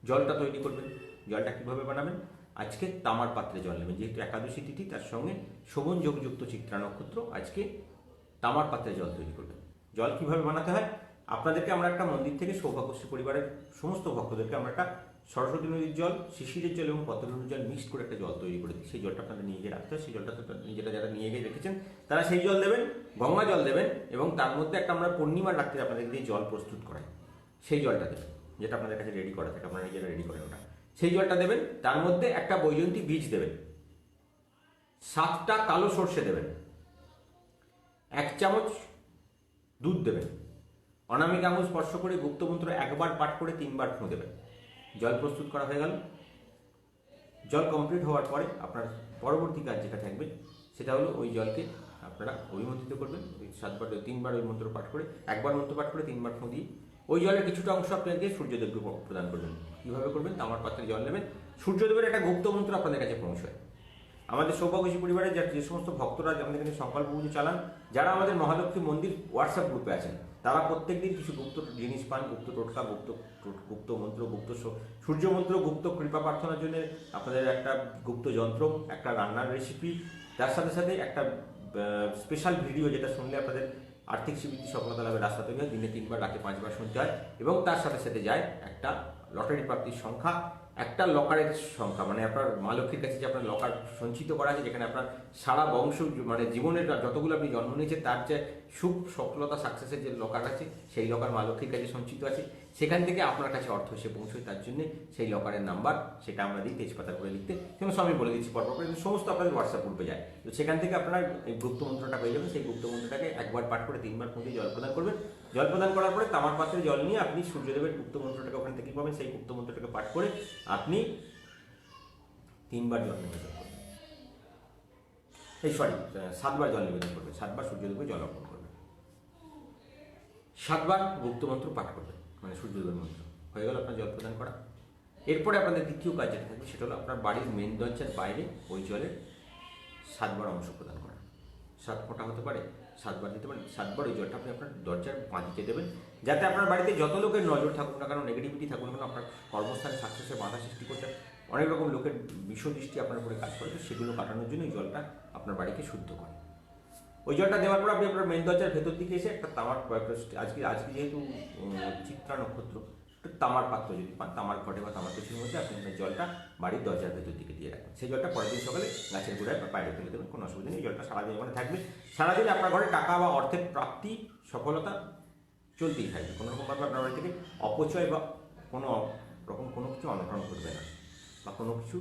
জলটা তৈরি করবেন। জলটা কীভাবে বানাবেন? আজকে তামার পাত্রে জল নেবেন, যেহেতু একাদশী তিথি তার সঙ্গে শোভন যোগযুক্ত চিত্রা নক্ষত্র, আজকে তামার পাত্রে জল তৈরি করবেন। জল কিভাবে বানাতে হয়? আপনাদেরকে আমরা একটা মন্দির থেকে সৌভাগ্যশ্রী পরিবারের সমস্ত ভক্তদেরকে আমরা একটা সরস্বতী নদীর জল, শিশিরের জল এবং পদ্ম নদীর জল মিক্সড করে একটা জল তৈরি করে দিই। সেই জলটা আপনাদের নিয়ে গিয়ে রাখতে হয়। সেই জলটা নিজেরা যারা নিয়ে গিয়ে রেখেছেন তারা সেই জল দেবেন, গঙ্গা জল দেবেন, এবং তার মধ্যে একটা আমরা পূর্ণিমার রাত্রে আপনাদের দিয়ে জল প্রস্তুত করাই, সেই জলটা দেবেন, যেটা আপনাদের কাছে রেডি করা থাকে, আপনারা নিজেরা রেডি করেন ওটা। সেই জলটা দেবেন, তার মধ্যে একটা বৈজয়ন্তী বীজ দেবেন, 7টা কালো সর্ষে দেবেন, 1 চামচ দুধ দেবেন, অনামিক আঙুল স্পর্শ করে গুপ্তমন্ত্র 1বার পাঠ করে 3বার ফুঁ দেবেন। জল প্রস্তুত করা হয়ে গেল। জল কমপ্লিট হওয়ার পরে আপনার পরবর্তী কাজ যেটা থাকবে সেটা হলো ওই জলকে আপনারা অভিমন্ত্রিত করবেন। 3বার ওই মন্ত্র পাঠ করে, 1বার মন্ত্র পাঠ করে 3বার ফুঁ দিয়ে ওই জলের কিছুটা অংশ আপনাকে সূর্যদেবকে প্রদান করবেন। কীভাবে করবেন? তামার পাত্রে জল নেবেন, সূর্যদেবের একটা গুপ্ত মন্ত্র আপনাদের কাছে পৌঁছায়। আমাদের সৌভাগ্যশী পরিবারের যে সমস্ত ভক্তরা আমাদের এখানে সংকল্প পুজো চালান, যারা আমাদের মহালক্ষ্মী মন্দির হোয়াটসঅ্যাপ গ্রুপে আছেন, তারা প্রত্যেকদিন কিছু গুপ্ত জিনিস পান, গুপ্ত টোটকা, গুপ্ত মন্ত্র, গুপ্ত সূর্য মন্ত্র, গুপ্ত কৃপা প্রার্থনার জন্য আপনাদের একটা গুপ্ত যন্ত্র, একটা রান্নার রেসিপি, তার সাথে সাথে একটা স্পেশাল ভিডিও যেটা শুনলে আপনাদের আর্থিক সিদ্ধি সফলতা লাভের রাস্তা তৈরি হয়। দিনে 3বার, রাতে 5বার শুনতে হয়, এবং তার সাথে সাথে যায় একটা লটারি প্রাপ্তির সংখ্যা, একটা লকারের সংখ্যা, আপনার মা লক্ষ্মীর কাছে যে আপনার লকার সঞ্চিত করা আছে, যেখানে আপনার সারা বংশ জীবনের যতগুলো আপনি জন্ম নিয়েছে তার যে সুখ সফলতা সাকসেসের যে লকার আছে, সেই লকার মা লক্ষ্মীর কাছে সঞ্চিত আছে। সেখান থেকে আপনার কাছে অর্থ এসে পৌঁছয়, তার জন্য সেই লকারের নাম্বার সেটা আমরা দিই তেজপাতা করে লিখতে, সেগুলো আমি বলে দিচ্ছি পরপর করে, সমস্ত আপনাদের হোয়াটসঅ্যাপ গ্রুপে যায়। তো সেখান থেকে আপনারা এই গুপ্ত মন্ত্রটা পেয়ে যাবেন। সেই গুপ্ত মন্ত্রটাকে 1বার পাঠ করে 3বার ফুঁ দিয়ে জল প্রদান করবেন। জল প্রদান করার পরে তামার পাত্রে জল নিয়ে আপনি সূর্যদেবের গুপ্ত মন্ত্রটাকে ওখান থেকে পাবেন। সেই গুপ্ত মন্ত্রটাকে পাঠ করে আপনি 3বার জল নিবেদন করবেন, 7বার জল নিবেদন করবেন, 7বার সূর্যদেবকে জল অর্পণ করবেন, 7বার গুপ্ত মন্ত্র পাঠ করবেন, সূর্যদেবের মন্ত্র। হয়ে গেল আপনার জল প্রদান করা। এরপরে আপনাদের দ্বিতীয় কাজ যেটা থাকবে সেটা হলো আপনার বাড়ির মেন দরজার বাইরে ওই জলের 7বার অংশ প্রদান করা। 7 ফোঁটা হতে পারে, 7বার দিতে পারেন। 7বার ওই জলটা আপনি আপনার দরজার বাঁদিকে দেবেন, যাতে আপনার বাড়িতে যত লোকের নজর থাকুক না কেন, নেগেটিভিটি থাকুক না কেন, আপনার কর্মস্থানে সাকসেসের বাধা সৃষ্টি করতে অনেক রকম লোকের বিষদৃষ্টি আপনার উপরে কাজ করে, সেগুলো কাটানোর জন্য এই জলটা আপনার বাড়িকে শুদ্ধ করে। ওই জলটা দেওয়ার পর আপনি আপনার মেন দরজার ভেতর দিকে এসে একটা তামার, আজকে যেহেতু চিত্রা নক্ষত্র, তামার পাত্র যদি পান, তামার ঘটে বা তামার কলসির মধ্যে আপনি আপনার জলটা বাড়ির দরজার ভেতর দিকে দিয়ে রাখবেন। সেই জলটা পরের দিন সকালে গাছের গোড়ায় বাইরে ফেলে দেবেন, কোনো অসুবিধা নেই। এই জলটা সারাদিন ওখানে থাকবে। সারাদিন আপনার ঘরে টাকা বা অর্থের প্রাপ্তি, সফলতা চলতেই থাকবে। কোনো রকমভাবে আপনার বাড়ি থেকে অপচয় বা কোনো রকম কোনো কিছু অনটন ঘটবে না, বা কোনো কিছু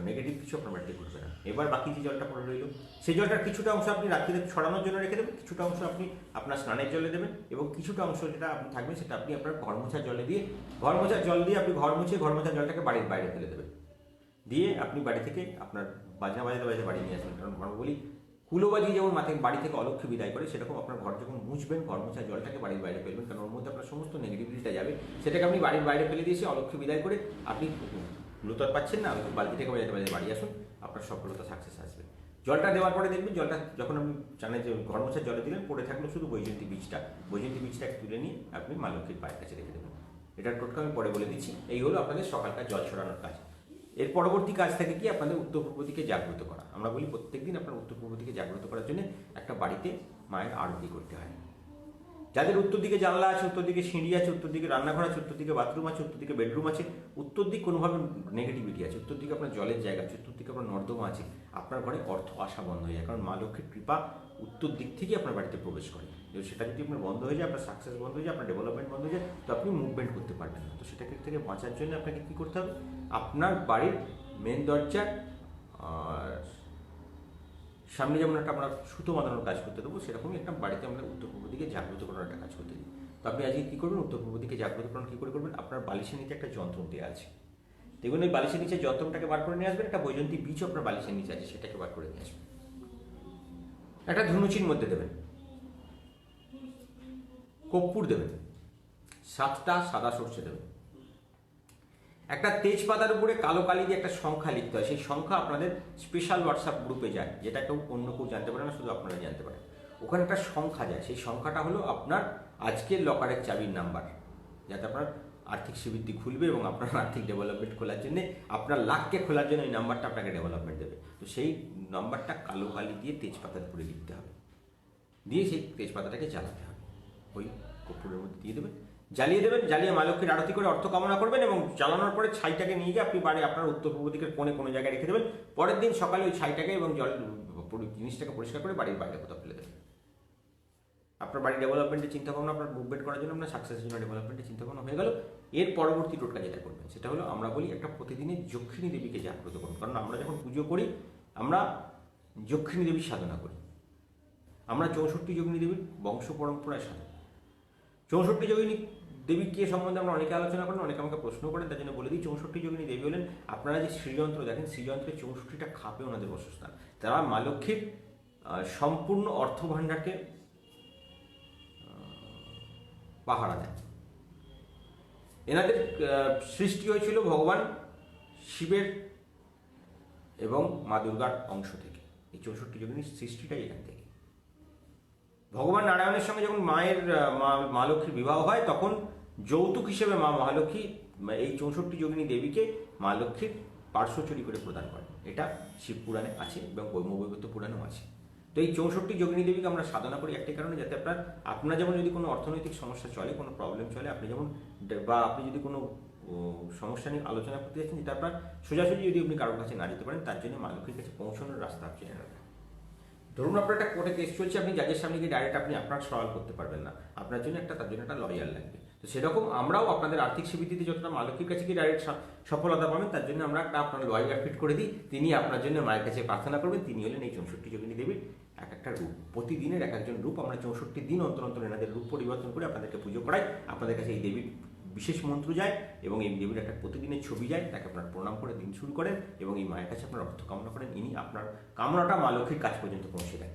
নেগেটিভ কিছু আপনার বাড়িতে ঘটবে না। এবার বাকি যে জলটা পড়ে রইল, সেই জলটার কিছুটা অংশ আপনি রাত্রিতে ছড়ানোর জন্য রেখে দেবেন, কিছুটা অংশ আপনি আপনার স্নানের জলে দেবেন, এবং কিছুটা অংশ যেটা আপনি থাকবে সেটা আপনি আপনার ঘর মোছার জলে দিয়ে, ঘর মোছার জল দিয়ে আপনি ঘর মুছে ঘর মোছার জলটাকে বাড়ির বাইরে ফেলে দেবেন। দিয়ে আপনি বাড়ি থেকে আপনার বাজনা বাজাতে বাজাতে বাড়ি নিয়ে আসবেন। কারণ আমরা বলি কুলো বাজিয়ে যেমন মাথায় বাড়ি থেকে অলক্ষ্যে বিদায় করে, সেরকম আপনার ঘর যখন মুছবেন, ঘর মোছার জলটাকে বাড়ির বাইরে ফেলবেন, কারণ ওর মধ্যে আপনার সমস্ত নেগেটিভিটিটা যাবে। সেটাকে আপনি বাড়ির বাইরে ফেলে দিয়েছে অলক্ষ্যে বিদায় করে আপনি লুতর পাচ্ছেন না, বালতি থেকে বাজাতে বাজাতে বাড়ি আসুন, আপনার সফলতা সাকসেস আসবে। জলটা দেওয়ার পরে দেখবেন জলটা যখন আপনি জানেন যে ঘর মোছার জলে দিলেন, পড়ে থাকলো শুধু বৈজয়ন্তী বীজটা তুলে নিয়ে আপনি মা লক্ষ্মীর পায়ের কাছে রেখে দেবেন। এটার টোটকা আমি পরে বলে দিচ্ছি। এই হলো আপনাদের সকালকার জল ছড়ানোর কাজ। এর পরবর্তী কাজ থাকে কি, আপনাদের উত্তর পূর্ব দিকে জাগ্রত করা। আমরা বলি প্রত্যেকদিন আপনার উত্তর পূর্ব দিকে জাগ্রত করার জন্য একটা বাড়িতে মায়ের আরতি করতে হয়। যাদের উত্তর দিকে জানলা আছে, উত্তর দিকে সিঁড়ি আছে, উত্তর দিকে রান্নাঘর আছে, উত্তর দিকে বাথরুম আছে, উত্তর দিকে বেডরুম আছে, উত্তর দিক কোনোভাবে নেগেটিভিটি আছে, উত্তর দিকে আপনার জলের জায়গা আছে, উত্তর দিকে আপনার নর্দমা আছে, আপনার ঘরে অর্থ আসা বন্ধ হয়ে যায়। কারণ মা লক্ষ্মীর কৃপা উত্তর দিক থেকে আপনার বাড়িতে প্রবেশ করে। সেটা যদি আপনার বন্ধ হয়ে যায়, আপনার সাকসেস বন্ধ হয়ে যায়, আপনার ডেভেলপমেন্ট বন্ধ হয়ে যায়, তো আপনি মুভমেন্ট করতে পারবেন না। তো সেটাকে থেকে বাঁচার জন্য আপনাকে কী করতে হবে, আপনার বাড়ির মেন দরজার সামনে যেমন একটা আমরা সুতো বাঁধানোর কাজ করতে দেবো, সেরকমই একটা বাড়িতে আমরা উত্তর পূর্ব দিকে জাগ্রত করার একটা কাজ করতে দিই। তো আপনি আজকে কী করবেন, উত্তর পূর্ব দিকে জাগ্রতকরণ কী করে করবেন, আপনার বালিশের নিচে একটা যন্ত্র দেওয়া আছে, দেখুন ওই বালিশের নিচে যন্ত্রটাকে বার করে নিয়ে আসবেন, একটা বৈজন্তী বীজ আপনার বালিশের নিচে আছে সেটাকে বার করে নিয়ে আসবেন, একটা ধনুচির মধ্যে দেবেন, কর্পূর দেবেন, 7টা সাদা সর্ষে দেবেন, একটা তেজপাতার উপরে কালো কালি দিয়ে একটা সংখ্যা লিখতে হয়। সেই সংখ্যা আপনাদের স্পেশাল হোয়াটসঅ্যাপ গ্রুপে যায়, যেটা অন্য কেউ জানতে পারে না, শুধু আপনারা জানতে পারেন। ওখানে একটা সংখ্যা যায়, সেই সংখ্যাটা হলো আপনার আজকের লকারের চাবির নাম্বার, যাতে আপনার আর্থিক শ্রীবৃদ্ধি খুলবে এবং আপনার আর্থিক ডেভেলপমেন্ট খোলার জন্য, আপনার লাখকে খোলার জন্য এই নাম্বারটা আপনাকে ডেভেলপমেন্ট দেবে। তো সেই নাম্বারটা কালো কালি দিয়ে তেজপাতার উপরে লিখতে হবে, দিয়ে সেই তেজপাতাটাকে জ্বালাতে হবে, ওই কর্পূরের মধ্যে দিয়ে দেবেন, জ্বালিয়ে দেবেন। জ্বালিয়ে মা লক্ষ্মীর আরতি করে অর্থ কামনা করবেন, এবং জ্বালানোর পরে ছাইটাকে নিয়ে গিয়ে আপনি বাড়ি আপনার উত্তর পূর্ব দিকের কোণে কোনো জায়গায় রেখে দেবেন। পরের দিন সকালে ওই ছাইটাকে এবং জল জিনিসটাকে পরিষ্কার করে বাড়ির বাইরে কোথাও ফেলে দেবেন। আপনার বাড়ির ডেভেলপমেন্টের চিন্তাভাবনা, আপনার মুভমেন্ট করার জন্য, আপনার সাকসেসের জন্য ডেভেলপমেন্টের চিন্তাভাবনা হয়ে গেল। এর পরবর্তী টোটকা যেটা করবেন সেটা হলো, আমরা বলি একটা প্রতিদিনের যক্ষিণী দেবীকে জাগ্রত করুন। কারণ আমরা যখন পুজো করি, আমরা যক্ষিণী দেবীর সাধনা করি। আমরা 64 যোগিনী দেবীর বংশ পরম্পরায় সাধনা। 64 যোগিনী দেবী কে সম্বন্ধে আমরা অনেকে আলোচনা করেন, অনেকে আমাকে প্রশ্ন করেন, তার জন্য বলে দিই 64 যোগিনী দেবী হলেন, আপনারা যে শ্রীযন্ত্র দেখেন, শ্রীযন্ত্রের 64টা খাপে ওনাদের বসস্থান। তারা মা লক্ষ্মীর সম্পূর্ণ অর্থভাণ্ডারকে পাহারা দেন। এনাদের সৃষ্টি হয়েছিল ভগবান শিবের এবং মা দুর্গার অংশ থেকে। এই 64 যোগিনীর সৃষ্টিটাই এখান থেকে। ভগবান নারায়ণের সঙ্গে যখন মা লক্ষ্মীর বিবাহ হয়, তখন যৌতুক হিসেবে মা মহালক্ষ্মী এই 64 যোগিনী দেবীকে মা লক্ষ্মীর পার্শ্বচুরি করে প্রদান করেন। এটা শিব পুরাণে আছে এবং ব্রহ্মবৈবর্ত পুরাণেও আছে। তো এই 64 যোগিনী দেবীকে আমরা সাধনা করি একটি কারণে, যাতে আপনার যেমন যদি কোনো অর্থনৈতিক সমস্যা চলে, কোনো প্রবলেম চলে, আপনি যেমন, বা আপনি যদি কোনো সমস্যা নিয়ে আলোচনা করতে যাচ্ছেন, যেটা আপনার সোজাসুজি যদি আপনি কারোর কাছে না যেতে পারেন, তার জন্য মা লক্ষ্মীর কাছে পৌঁছানোর রাস্তা আপনি জেনে রাখেন। ধরুন আপনার একটা কোর্টে কেস চলছে, আপনি জাজের সামনে গিয়ে ডাইরেক্ট আপনি আপনার সওয়াল করতে পারবেন না, আপনার জন্য তার জন্য একটা লয়ার লাগবে। তো সেরকম আমরাও আপনাদের আর্থিক শ্রীবৃদ্ধিতে যতটা মা লক্ষ্মীর কাছে গিয়ে ডাইরেক্ট সফলতা পাবেন, তার জন্য আমরা একটা আপনার লয়ার ফিট করে দিই। তিনি আপনার জন্য মায়ের কাছে প্রার্থনা করবেন। তিনি হলেন এই 64 যোগিনী দেবীর একটা রূপ। প্রতিদিনের এক একজন রূপ, আমরা 64 দিন অন্তর অন্তর এনাদের রূপ পরিবর্তন করে আপনাদেরকে পুজো করাই। আপনাদের কাছে এই দেবীর বিশেষ মন্ত্র যায় এবং এই দেবীর একটা প্রতিদিনের ছবি যায়, তাকে আপনার প্রণাম করে দিন শুরু করেন এবং এই মায়ের কাছে আপনার অর্থ কামনা করেন। ইনি আপনার কামনাটা মা লক্ষ্মীর কাছ পর্যন্ত পৌঁছে দেন,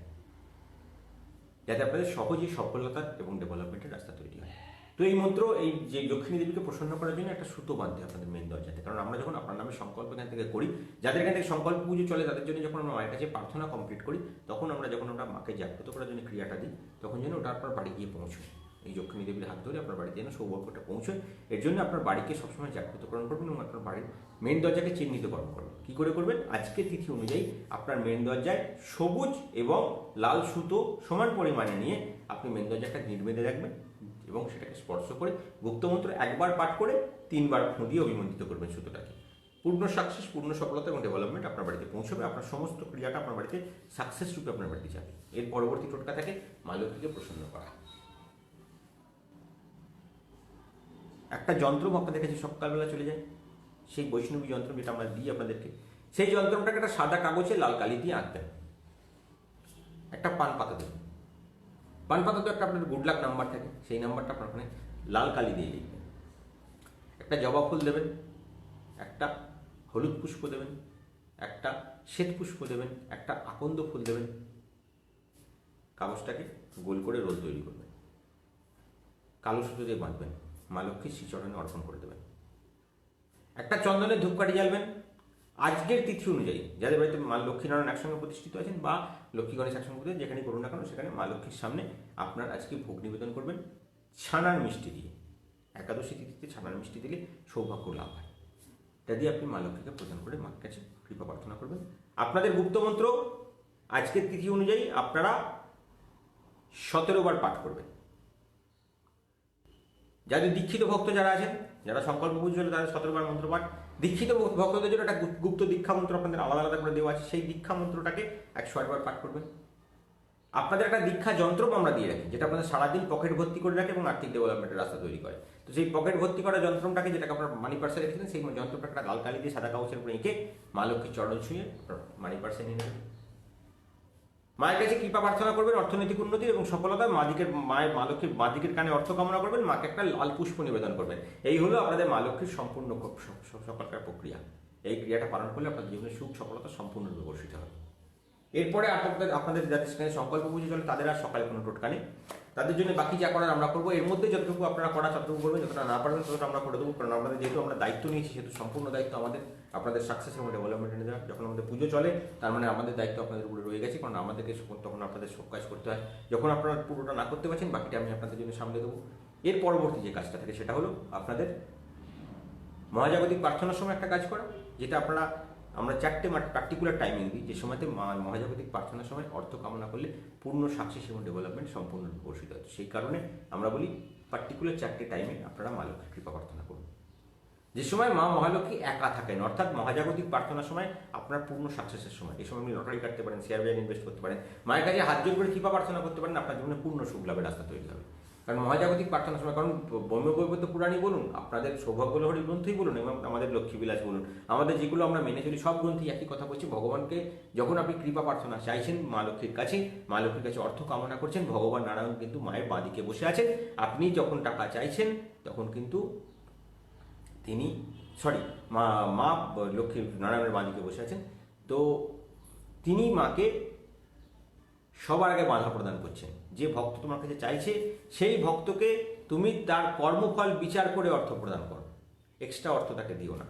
যাতে আপনাদের সহজেই সফলতা এবং ডেভেলপমেন্টের রাস্তা তৈরি হয়। তো এই মন্ত্র, এই যে লক্ষ্মী দেবীকে প্রসন্ন করার জন্য একটা সুতো বাঁধতে আপনাদের মেন দরজাতে। কারণ আমরা যখন আপনার নামে সংকল্প এখান থেকে করি, যাদের এখান থেকে সংকল্প পুজো চলে, তাদের জন্য যখন আমরা মায়ের কাছে প্রার্থনা কমপ্লিট করি, তখন আমরা মাকে জাগ্রত করার জন্য ক্রিয়াটা দিই, তখন যেন ওটা আপনার বাড়ি গিয়ে পৌঁছয়। এই লক্ষ্মী দেবীর হাত ধরে আপনার বাড়িতে যেন সৌভাগ্যটা পৌঁছয়, এর জন্য আপনার বাড়িকে সবসময় জাগ্রতকরণ করবেন এবং আপনার বাড়ির মেন দরজাকে চিহ্নিতকরণ করবেন। কী করে করবেন? আজকে তিথি অনুযায়ী আপনার মেন দরজায় সবুজ এবং লাল সুতো সমান পরিমাণে নিয়ে আপনি মেন দরজাটা গিঁট বেঁধে রাখবেন এবং সেটাকে স্পর্শ করে গুপ্তমন্ত্র একবার পাঠ করে 3 বার ফুঁ দিয়ে অভিমন্ত্রিত করবেন সুতোটাকে। পূর্ণ সাকসেস, পূর্ণ সফলতা এবং ডেভেলপমেন্ট আপনার বাড়িতে পৌঁছবে। আপনার সমস্ত ক্রিয়াটা আপনার বাড়িতে সাকসেস রূপে আপনার বাড়িতে যাবে। এর পরবর্তী টোটকা থাকে মা লক্ষ্মীকে প্রসন্ন করা। একটা যন্ত্র আপনাদের কাছে সকালবেলা চলে যায়, সেই বৈষ্ণবী যন্ত্র যেটা আমরা দিই আপনাদেরকে, সেই যন্ত্রটাকে একটা সাদা কাগজে লাল কালি দিয়ে আঁকবেন, একটা পান পাতা দেবেন। পান পাতা তো একটা আপনার গুড লাক নাম্বার থাকে, সেই নাম্বারটা আপনার ওখানে লাল কালি দিয়ে লিখবেন। একটা জবা ফুল দেবেন, একটা হলুদ পুষ্প দেবেন, একটা শ্বেত পুষ্প দেবেন, একটা আকন্দ ফুল দেবেন। কাগজটাকে গোল করে রোল তৈরি করবেন, কালো সুতো দিয়ে বাঁধবেন, মা লক্ষ্মীর শ্রীচরণে অর্পণ করে দেবেন। একটা চন্দনের ধূপকাঠি জ্বালবেন আজকের তিথি অনুযায়ী, যাদের বাড়িতে মা লক্ষ্মীনারায়ণ একসঙ্গে প্রতিষ্ঠিত আছেন বা লক্ষ্মী গণেশ একসঙ্গে প্রতিষ্ঠিত, যেখানে করুন না কেন সেখানে মা লক্ষ্মীর সামনে আপনার আজকে ভোগ নিবেদন করবেন ছানার মিষ্টি দিয়ে। একাদশী তিথিতে ছানার মিষ্টি দিলে সৌভাগ্য লাভ হয়। এটা দিয়ে আপনি মা লক্ষ্মীকে প্রদান করে মার কাছে কৃপা প্রার্থনা করবেন। আপনাদের গুপ্তমন্ত্র আজকের তিথি অনুযায়ী আপনারা 17 বার পাঠ করবেন। যাদের দীক্ষিত ভক্ত যারা আছেন, যারা সংকল্প পুজো হলে তাদের 17 বার মন্ত্র পাঠ। দীক্ষিত ভক্তদের জন্য একটা গুপ্ত দীক্ষা মন্ত্র আপনাদের আলাদা আলাদা করে দেওয়া আছে, সেই দীক্ষা মন্ত্রটাকে 108 বার পাঠ করবেন। আপনাদের একটা দীক্ষা যন্ত্র আমরা দিয়ে রাখি, যেটা আপনাদের সারাদিন পকেট ভর্তি করে রাখে এবং আর্থিক ডেভেলপমেন্টের রাস্তা তৈরি করে। তো সেই পকেট ভর্তি করা যন্ত্রটাকে, যেটাকে আপনার মানি পার্সে রেখেছিলেন, সেই যন্ত্রটাকে একটা লাল কালি দিয়ে সাদা কাগজের উপরে এঁকে মা লক্ষ্মীর চরণ ছুঁয়ে মানি পার্সে নিয়ে নেবেন। মায়ের কাছে কৃপা প্রার্থনা করবেন অর্থনৈতিক উন্নতি এবং সফলতা। মায়ের মা লক্ষ্মীর মা দিকের কানে অর্থ কামনা করবেন, মাকে একটা লাল পুষ্প নিবেদন করবেন। এই হলো আপনাদের মা লক্ষ্মীর সম্পূর্ণ সকালকার প্রক্রিয়া। এই ক্রিয়াটা পালন করলে আপনাদের জীবনে সুখ সফলতা সম্পূর্ণরূপে বর্ষিত হবে। এরপরে আপনাদের যাদের সেখানে সংকল্প পুজো চলে তাদের আর সকালে কোনো টোটকা নেই, তাদের জন্য বাকি যা করার আমরা করবো। এর মধ্যে যতটুকু আপনারা করা ততটুকু করবেন, যতটা না পারবেন ততটা আমরা করে দেবো। কারণ আমাদের যেহেতু আমরা দায়িত্ব নিয়েছি, সেহেতু সম্পূর্ণ দায়িত্ব আমাদের আপনাদের সাকসেস এবং ডেভেলপমেন্ট এনে দেওয়া। যখন আমাদের পুজো চলে তার মানে আমাদের দায়িত্ব আপনাদের উপরে রয়ে গেছে, কারণ আমাদেরকে তখন আপনাদের সব কাজ করতে হয়। যখন আপনারা পুরোটা না করতে পারছেন, বাকিটা আমি আপনাদের জন্য সামলে দেবো। এর পরবর্তী যে কাজটা থাকে সেটা হলো আপনাদের মহাজাগতিক প্রার্থনার সময় একটা কাজ করা, যেটা আমরা 4টে পার্টিকুলার টাইমিং দিই, যে সময়তে মহাজাগতিক প্রার্থনার সময় অর্থ কামনা করলে পূর্ণ সাকসেস এবং ডেভেলপমেন্ট সম্পূর্ণ বর্ষিত হয়। সেই কারণে আমরা বলি পার্টিকুলার 4টে টাইমে আপনারা মা লক্ষ্মীর কৃপা প্রার্থনা করুন। যে সময় মা মহালক্ষ্মী একা থাকেন, অর্থাৎ মহাজাগতিক প্রার্থনার সময় আপনার পূর্ণ সাকসেসের সময়, এই সময় আপনি লটারি কাটতে পারেন, শেয়ার বাজারে ইনভেস্ট করতে পারেন, মায়ের কাছে হাত জোর করে কৃপা প্রার্থনা করতে পারেন, আপনার জীবনে পূর্ণ সুখ লাভের রাস্তা তৈরি হবে। কারণ মহাজাগতিক প্রার্থনার সময়, কারণ ব্রহ্মবৈবর্ত পুরাণই বলুন, আপনাদের সৌভাগ্যলহরী গ্রন্থই বলুন এবং আমাদের লক্ষ্মীবিলাস বলুন, আমাদের যেগুলো আমরা মেনে চলি সব গ্রন্থই একই কথা বলছি। ভগবানকে যখন আপনি কৃপা প্রার্থনা চাইছেন মা লক্ষ্মীর কাছে, মা লক্ষ্মীর কাছে অর্থ কামনা করছেন, ভগবান নারায়ণ কিন্তু মায়ের বাঁদিকে বসে আছেন। আপনি যখন টাকা চাইছেন তখন কিন্তু মা লক্ষ্মী নারায়ণের বাঁদিকে বসে আছেন। তো তিনি মাকে সবার আগে বাধা প্রদান করছেন। যে ভক্ত তোমার কাছে চাইছে সেই ভক্তকে তুমি তার কর্মফল বিচার করে অর্থ প্রদান করো, এক্সট্রা অর্থ তাকে দিও না।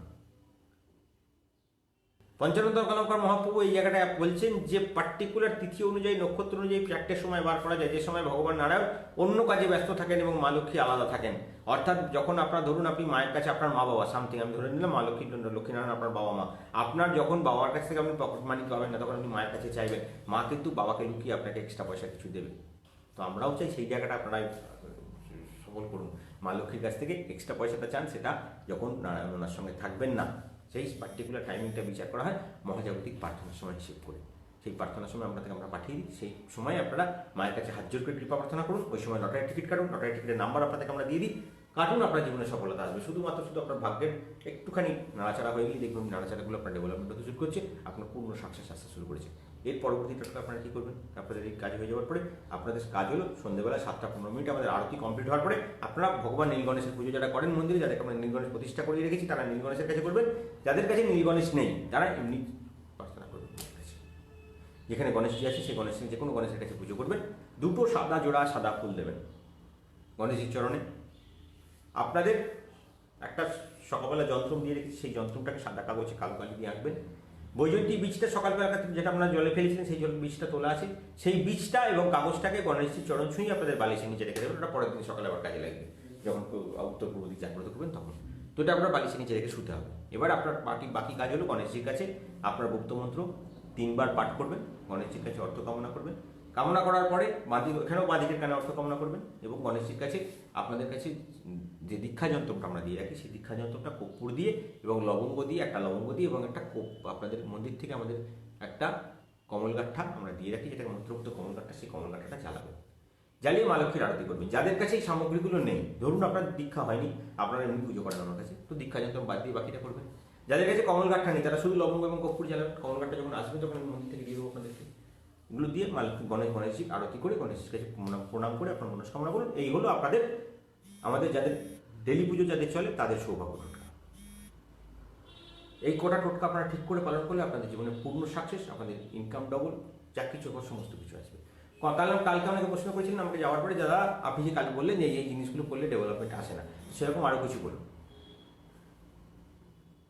পঞ্চানন্দ কলমকার মহাপ্রভু এই জায়গাটায় বলছেন যে পার্টিকুলার তিথি অনুযায়ী, নক্ষত্র অনুযায়ী 4টে সময় বার করা যায়, যে সময় ভগবান নারায়ণ অন্য কাজে ব্যস্ত থাকেন এবং মা লক্ষ্মী আলাদা থাকেন। অর্থাৎ যখন আপনার ধরুন আপনি মায়ের কাছে, আপনার মা বাবা সামথিং, আমি ধরে নিলাম মা লক্ষ্মীনারায়ণ আপনার বাবা মা, আপনার যখন বাবার কাছ থেকে আপনি পকেট মানি পাবেন না, তখন আপনি মায়ের কাছে চাইবেন, মা কিন্তু বাবাকে লুকিয়ে আপনাকে এক্সট্রা পয়সা কিছু দেবে। তো আমরাও চাই সেই জায়গাটা আপনারা সফল করুন, মা লক্ষ্মীর কাছ থেকে এক্সট্রা পয়সাটা চান, সেটা যখন নারায়ণ ওনার সঙ্গে থাকবেন না, সেই পার্টিকুলার টাইমিংটা বিচার করা হয় মহাজাগতিক প্রার্থনার সময় হিসেব করে। সেই প্রার্থনার সময় আমরা পাঠিয়ে দিই, সেই সময় আপনারা মায়ের কাছে হাত জোর করে কৃপা প্রার্থনা করুন। ওই সময় লটারি টিকিট কাটুন, লটারি টিকিটের নাম্বার আপনাদেরকে আমরা দিয়ে দিই, কাটুন, আপনার জীবনে সফলতা আসবে। শুধু আপনার ভাগ্যের একটুখানি নাড়াচাড়া হয়ে গেলে দেখবেন নাড়াচাড়াগুলো আপনার ডেভেলপমেন্ট হতে শুরু করছে, আপনার পূর্ণ সাকসেস আসতে শুরু করেছে। এর পরবর্তী টোটকা আপনারা কী করবেন, আপনাদের এই কাজ হয়ে যাওয়ার পরে আপনাদের কাজ হলো সন্ধ্যেবেলা 7টা-15 আমাদের আরতি কমপ্লিট হওয়ার পরে আপনারা ভগবান নীলগণেশের পুজো যারা করেন মন্দিরে, যাদেরকে আমরা নীলগণেশ প্রতিষ্ঠা করে রেখেছি, তারা নীলগণেশের কাছে করবেন। যাদের কাছে নীলগণেশ নেই তারা এমনি প্রার্থনা করবেন, যেখানে গণেশজি আছে সেই গণেশের, যে কোনো গণেশের কাছে পুজো করবেন। 2টো সাদা জোড়া সাদা ফুল দেবেন গণেশের চরণে। আপনাদের একটা সকালবেলা যন্ত্র দিয়ে রেখেছি, সেই যন্ত্রটাকে সাদা কাগজে কালো কালি দিয়ে আঁকবেন। বৈজয়ন্তী বীজটা সকালবেলা যেটা আপনারা জলে ফেলেছিলেন, সেই বীজটা তোলা আছে, সেই বীজটা এবং কাগজটাকে গণেশজির চরণ ছুঁয়ে আপনাদের বালিশের নিচে রেখে দেবেন। ওটা পরের দিন সকালে আবার কাজে লাগবে, যখন উত্তর পূর্ব দিক জাগ্রত করবেন তখন। তো এটা আপনার বালিশের নিচে রেখে শুতে হবে। এবার আপনার বাকি কাজ হলো গণেশজির কাছে আপনার গুপ্তমন্ত্র 3 বার পাঠ করবেন, গণেশজির কাছে অর্থ কামনা করবেন। কামনা করার পরে এখানেও বাঁদিকের কানে অর্থ কামনা করবেন এবং গণেশজির কাছে আপনাদের কাছে যে দীক্ষা যন্ত্রটা আমরা দিয়ে রাখি, সেই দীক্ষা যন্ত্রটা কর্পূর দিয়ে এবং লবঙ্গ দিয়ে, একটা লবঙ্গ দিয়ে এবং একটা আপনাদের মন্দির থেকে আমাদের একটা কমলগাঠা আমরা দিয়ে রাখি, যেটা মন্ত্রমুগ্ধ কমলগাঠা, সেই কমলগাঠাটা জ্বালাবেন। জ্বালিয়ে মা লক্ষ্মীর আরতি করবেন। যাদের কাছে এই সামগ্রীগুলো নেই, ধরুন আপনার দীক্ষা হয়নি, আপনারা এমনি পুজো করেন আমার কাছে, তো দীক্ষা যন্ত্র বাদ দিয়ে বাকিটা করবেন। যাদের কাছে কমলঘাটটা নেই তারা শুধু লবঙ্গ এবং কর্পূর জ্বালাবেন। কমলঘাটটা যখন আসবে তখন আমি মন্দির থেকে দিয়ে দেবো আপনাদেরকে। এগুলো দিয়ে মা লক্ষ্মী গণেশজির আরতি করে গণেশের কাছে প্রণাম করে আপনার মনস্কামনা করুন। এই হলো আপনাদের, আমাদের যাদের ডেলি পুজো যাদের চলে তাদের সৌভাগ্য টোটকা। এই কটা টোটকা আপনারা ঠিক করে পালন করলে আপনাদের জীবনে পূর্ণ সাকসেস, আপনাদের ইনকাম ডবল, চাকরি চোখর সমস্ত কিছু আসবে। কালকে আমাকে প্রশ্ন করেছিলেন আমাকে যাওয়ার পরে, দাদা আপনি যে কাল বললেন যে এই জিনিসগুলো করলে ডেভেলপমেন্ট আসে না, সেরকম আরও কিছু বলুন।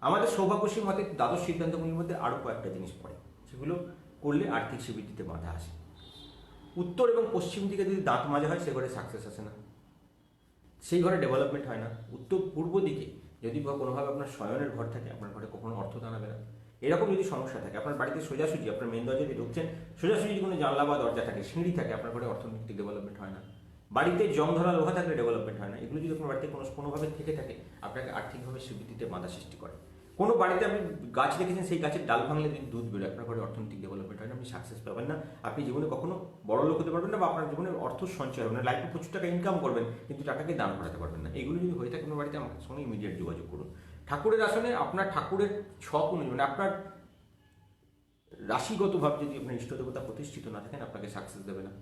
আমাদের সৌভাগ্যশীল মতে দ্বাদশ সিদ্ধান্তগুলির মধ্যে আরও কয়েকটা জিনিস পড়ে, সেগুলো করলে আর্থিক শ্রীবৃদ্ধিতে বাধা আসে। উত্তর এবং পশ্চিম দিকে যদি দাঁত মাজা হয় সে ঘরে সাকসেস আসে না, সেই ঘরে ডেভেলপমেন্ট হয় না। উত্তর পূর্ব দিকে যদি কোনোভাবে আপনার শয়নের ঘর থাকে, আপনার ঘরে কখনো অর্থ দাঁড়াবে না। এরকম যদি সমস্যা থাকে, আপনার বাড়িতে সোজাসুজি আপনার মেন দরজা দিয়ে ঢুকছেন, সোজাসুজি যদি কোনো জানলা বা দরজা থাকে, সিঁড়ি থাকে, আপনার ঘরে অর্থনৈতিক ডেভেলপমেন্ট হয় না। বাড়িতে জং ধরা লোহা থাকলে ডেভেলপমেন্ট হয় না। এগুলো যদি আপনার বাড়িতে কোনোভাবে থেকে থাকে, আপনাকে আর্থিকভাবে শ্রীবৃদ্ধিতে বাধা সৃষ্টি করে। কোনো বাড়িতে আপনি গাছ রেখেছেন, সেই গাছের ডাল ভাঙলে যদি দুধ বেরোয়, আপনার ঘরে অর্থনৈতিক ডেভেলপমেন্ট হয় না, আপনি সাকসেস পাবেন না, আপনি জীবনে কখনো বড় লোক হতে পারবেন না, বা আপনার জীবনে অর্থ সঞ্চয় হবে না। লাইফে প্রচুর টাকা ইনকাম করবেন কিন্তু টাকাকে দান করাতে পারবেন না। এগুলো যদি হয়ে থাকে আপনার বাড়িতে, আমার সঙ্গে ইমিডিয়েট যোগাযোগ করুন। ঠাকুরের আসনে আপনার ঠাকুরের ছক অনুযায়ী, মানে আপনার রাশিগতভাবে যদি আপনার ইষ্ট দেবতা প্রতিষ্ঠিত না থাকেন, আপনাকে সাকসেস দেবে না।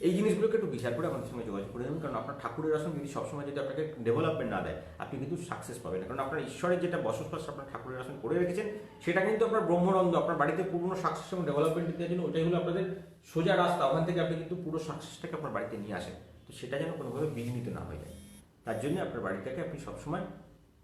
এই জিনিসগুলোকে একটু বিচার করে আমাদের সঙ্গে যোগাযোগ করে দেবেন, কারণ আপনার ঠাকুরের আসন যদি সবসময় যদি আপনাকে ডেভেলপমেন্ট না দেয়, আপনি কিন্তু সাকসেস পাবেন না। কারণ আপনার ঈশ্বরের যেটা বসবাস আপনার ঠাকুরের আসন করে রেখেছেন, সেটা কিন্তু আপনার ব্রহ্মনন্দ, আপনার বাড়িতে পূর্ণ সাকসেস এবং ডেভেলপমেন্ট দেওয়ার জন্য ওটাই হলো আপনাদের সোজা রাস্তা। ওখান থেকে আপনি কিন্তু পুরো সাকসেসটাকে আপনার বাড়িতে নিয়ে আসেন। তো সেটা যেন কোনোভাবে বিঘ্নিত না হয়ে যায়, তার জন্য আপনার বাড়িটাকে আপনি সবসময়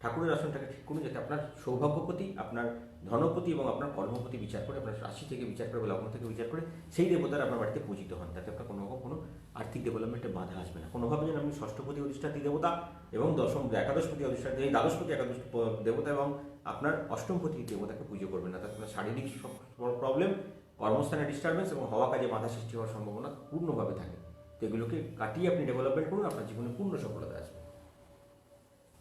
ঠাকুরের আসনটাকে ঠিক করুন, যাতে আপনার সৌভাগ্যপতি, আপনার ধনপতি এবং আপনার কর্মপতি বিচার করে, আপনার রাশি থেকে বিচার করে, লগ্ন থেকে বিচার করে সেই দেবতারা আপনার বাড়িতে পূজিত হন, তাতে আপনার কোনো আর্থিক ডেভেলপমেন্টে বাধা আসবে না। কোনোভাবে যেন আপনি ষষ্ঠপতি অধিষ্ঠাত্রী দেবতা এবং একাদশপতি অধিষ্ঠাত্রী, এই দ্বাদশপতি একাদশ দেবতা এবং আপনার অষ্টমপতি দেবতাকে পুজো করবেন না, তাতে আপনার শারীরিক প্রবলেম, কর্মস্থানে ডিস্টারবেন্স এবং হওয়া কাজে বাধা সৃষ্টি হওয়ার সম্ভাবনা পূর্ণভাবে থাকে। তো এগুলোকে কাটিয়ে আপনি ডেভেলপমেন্ট করুন, আপনার জীবনে পূর্ণ সফলতা আসবে।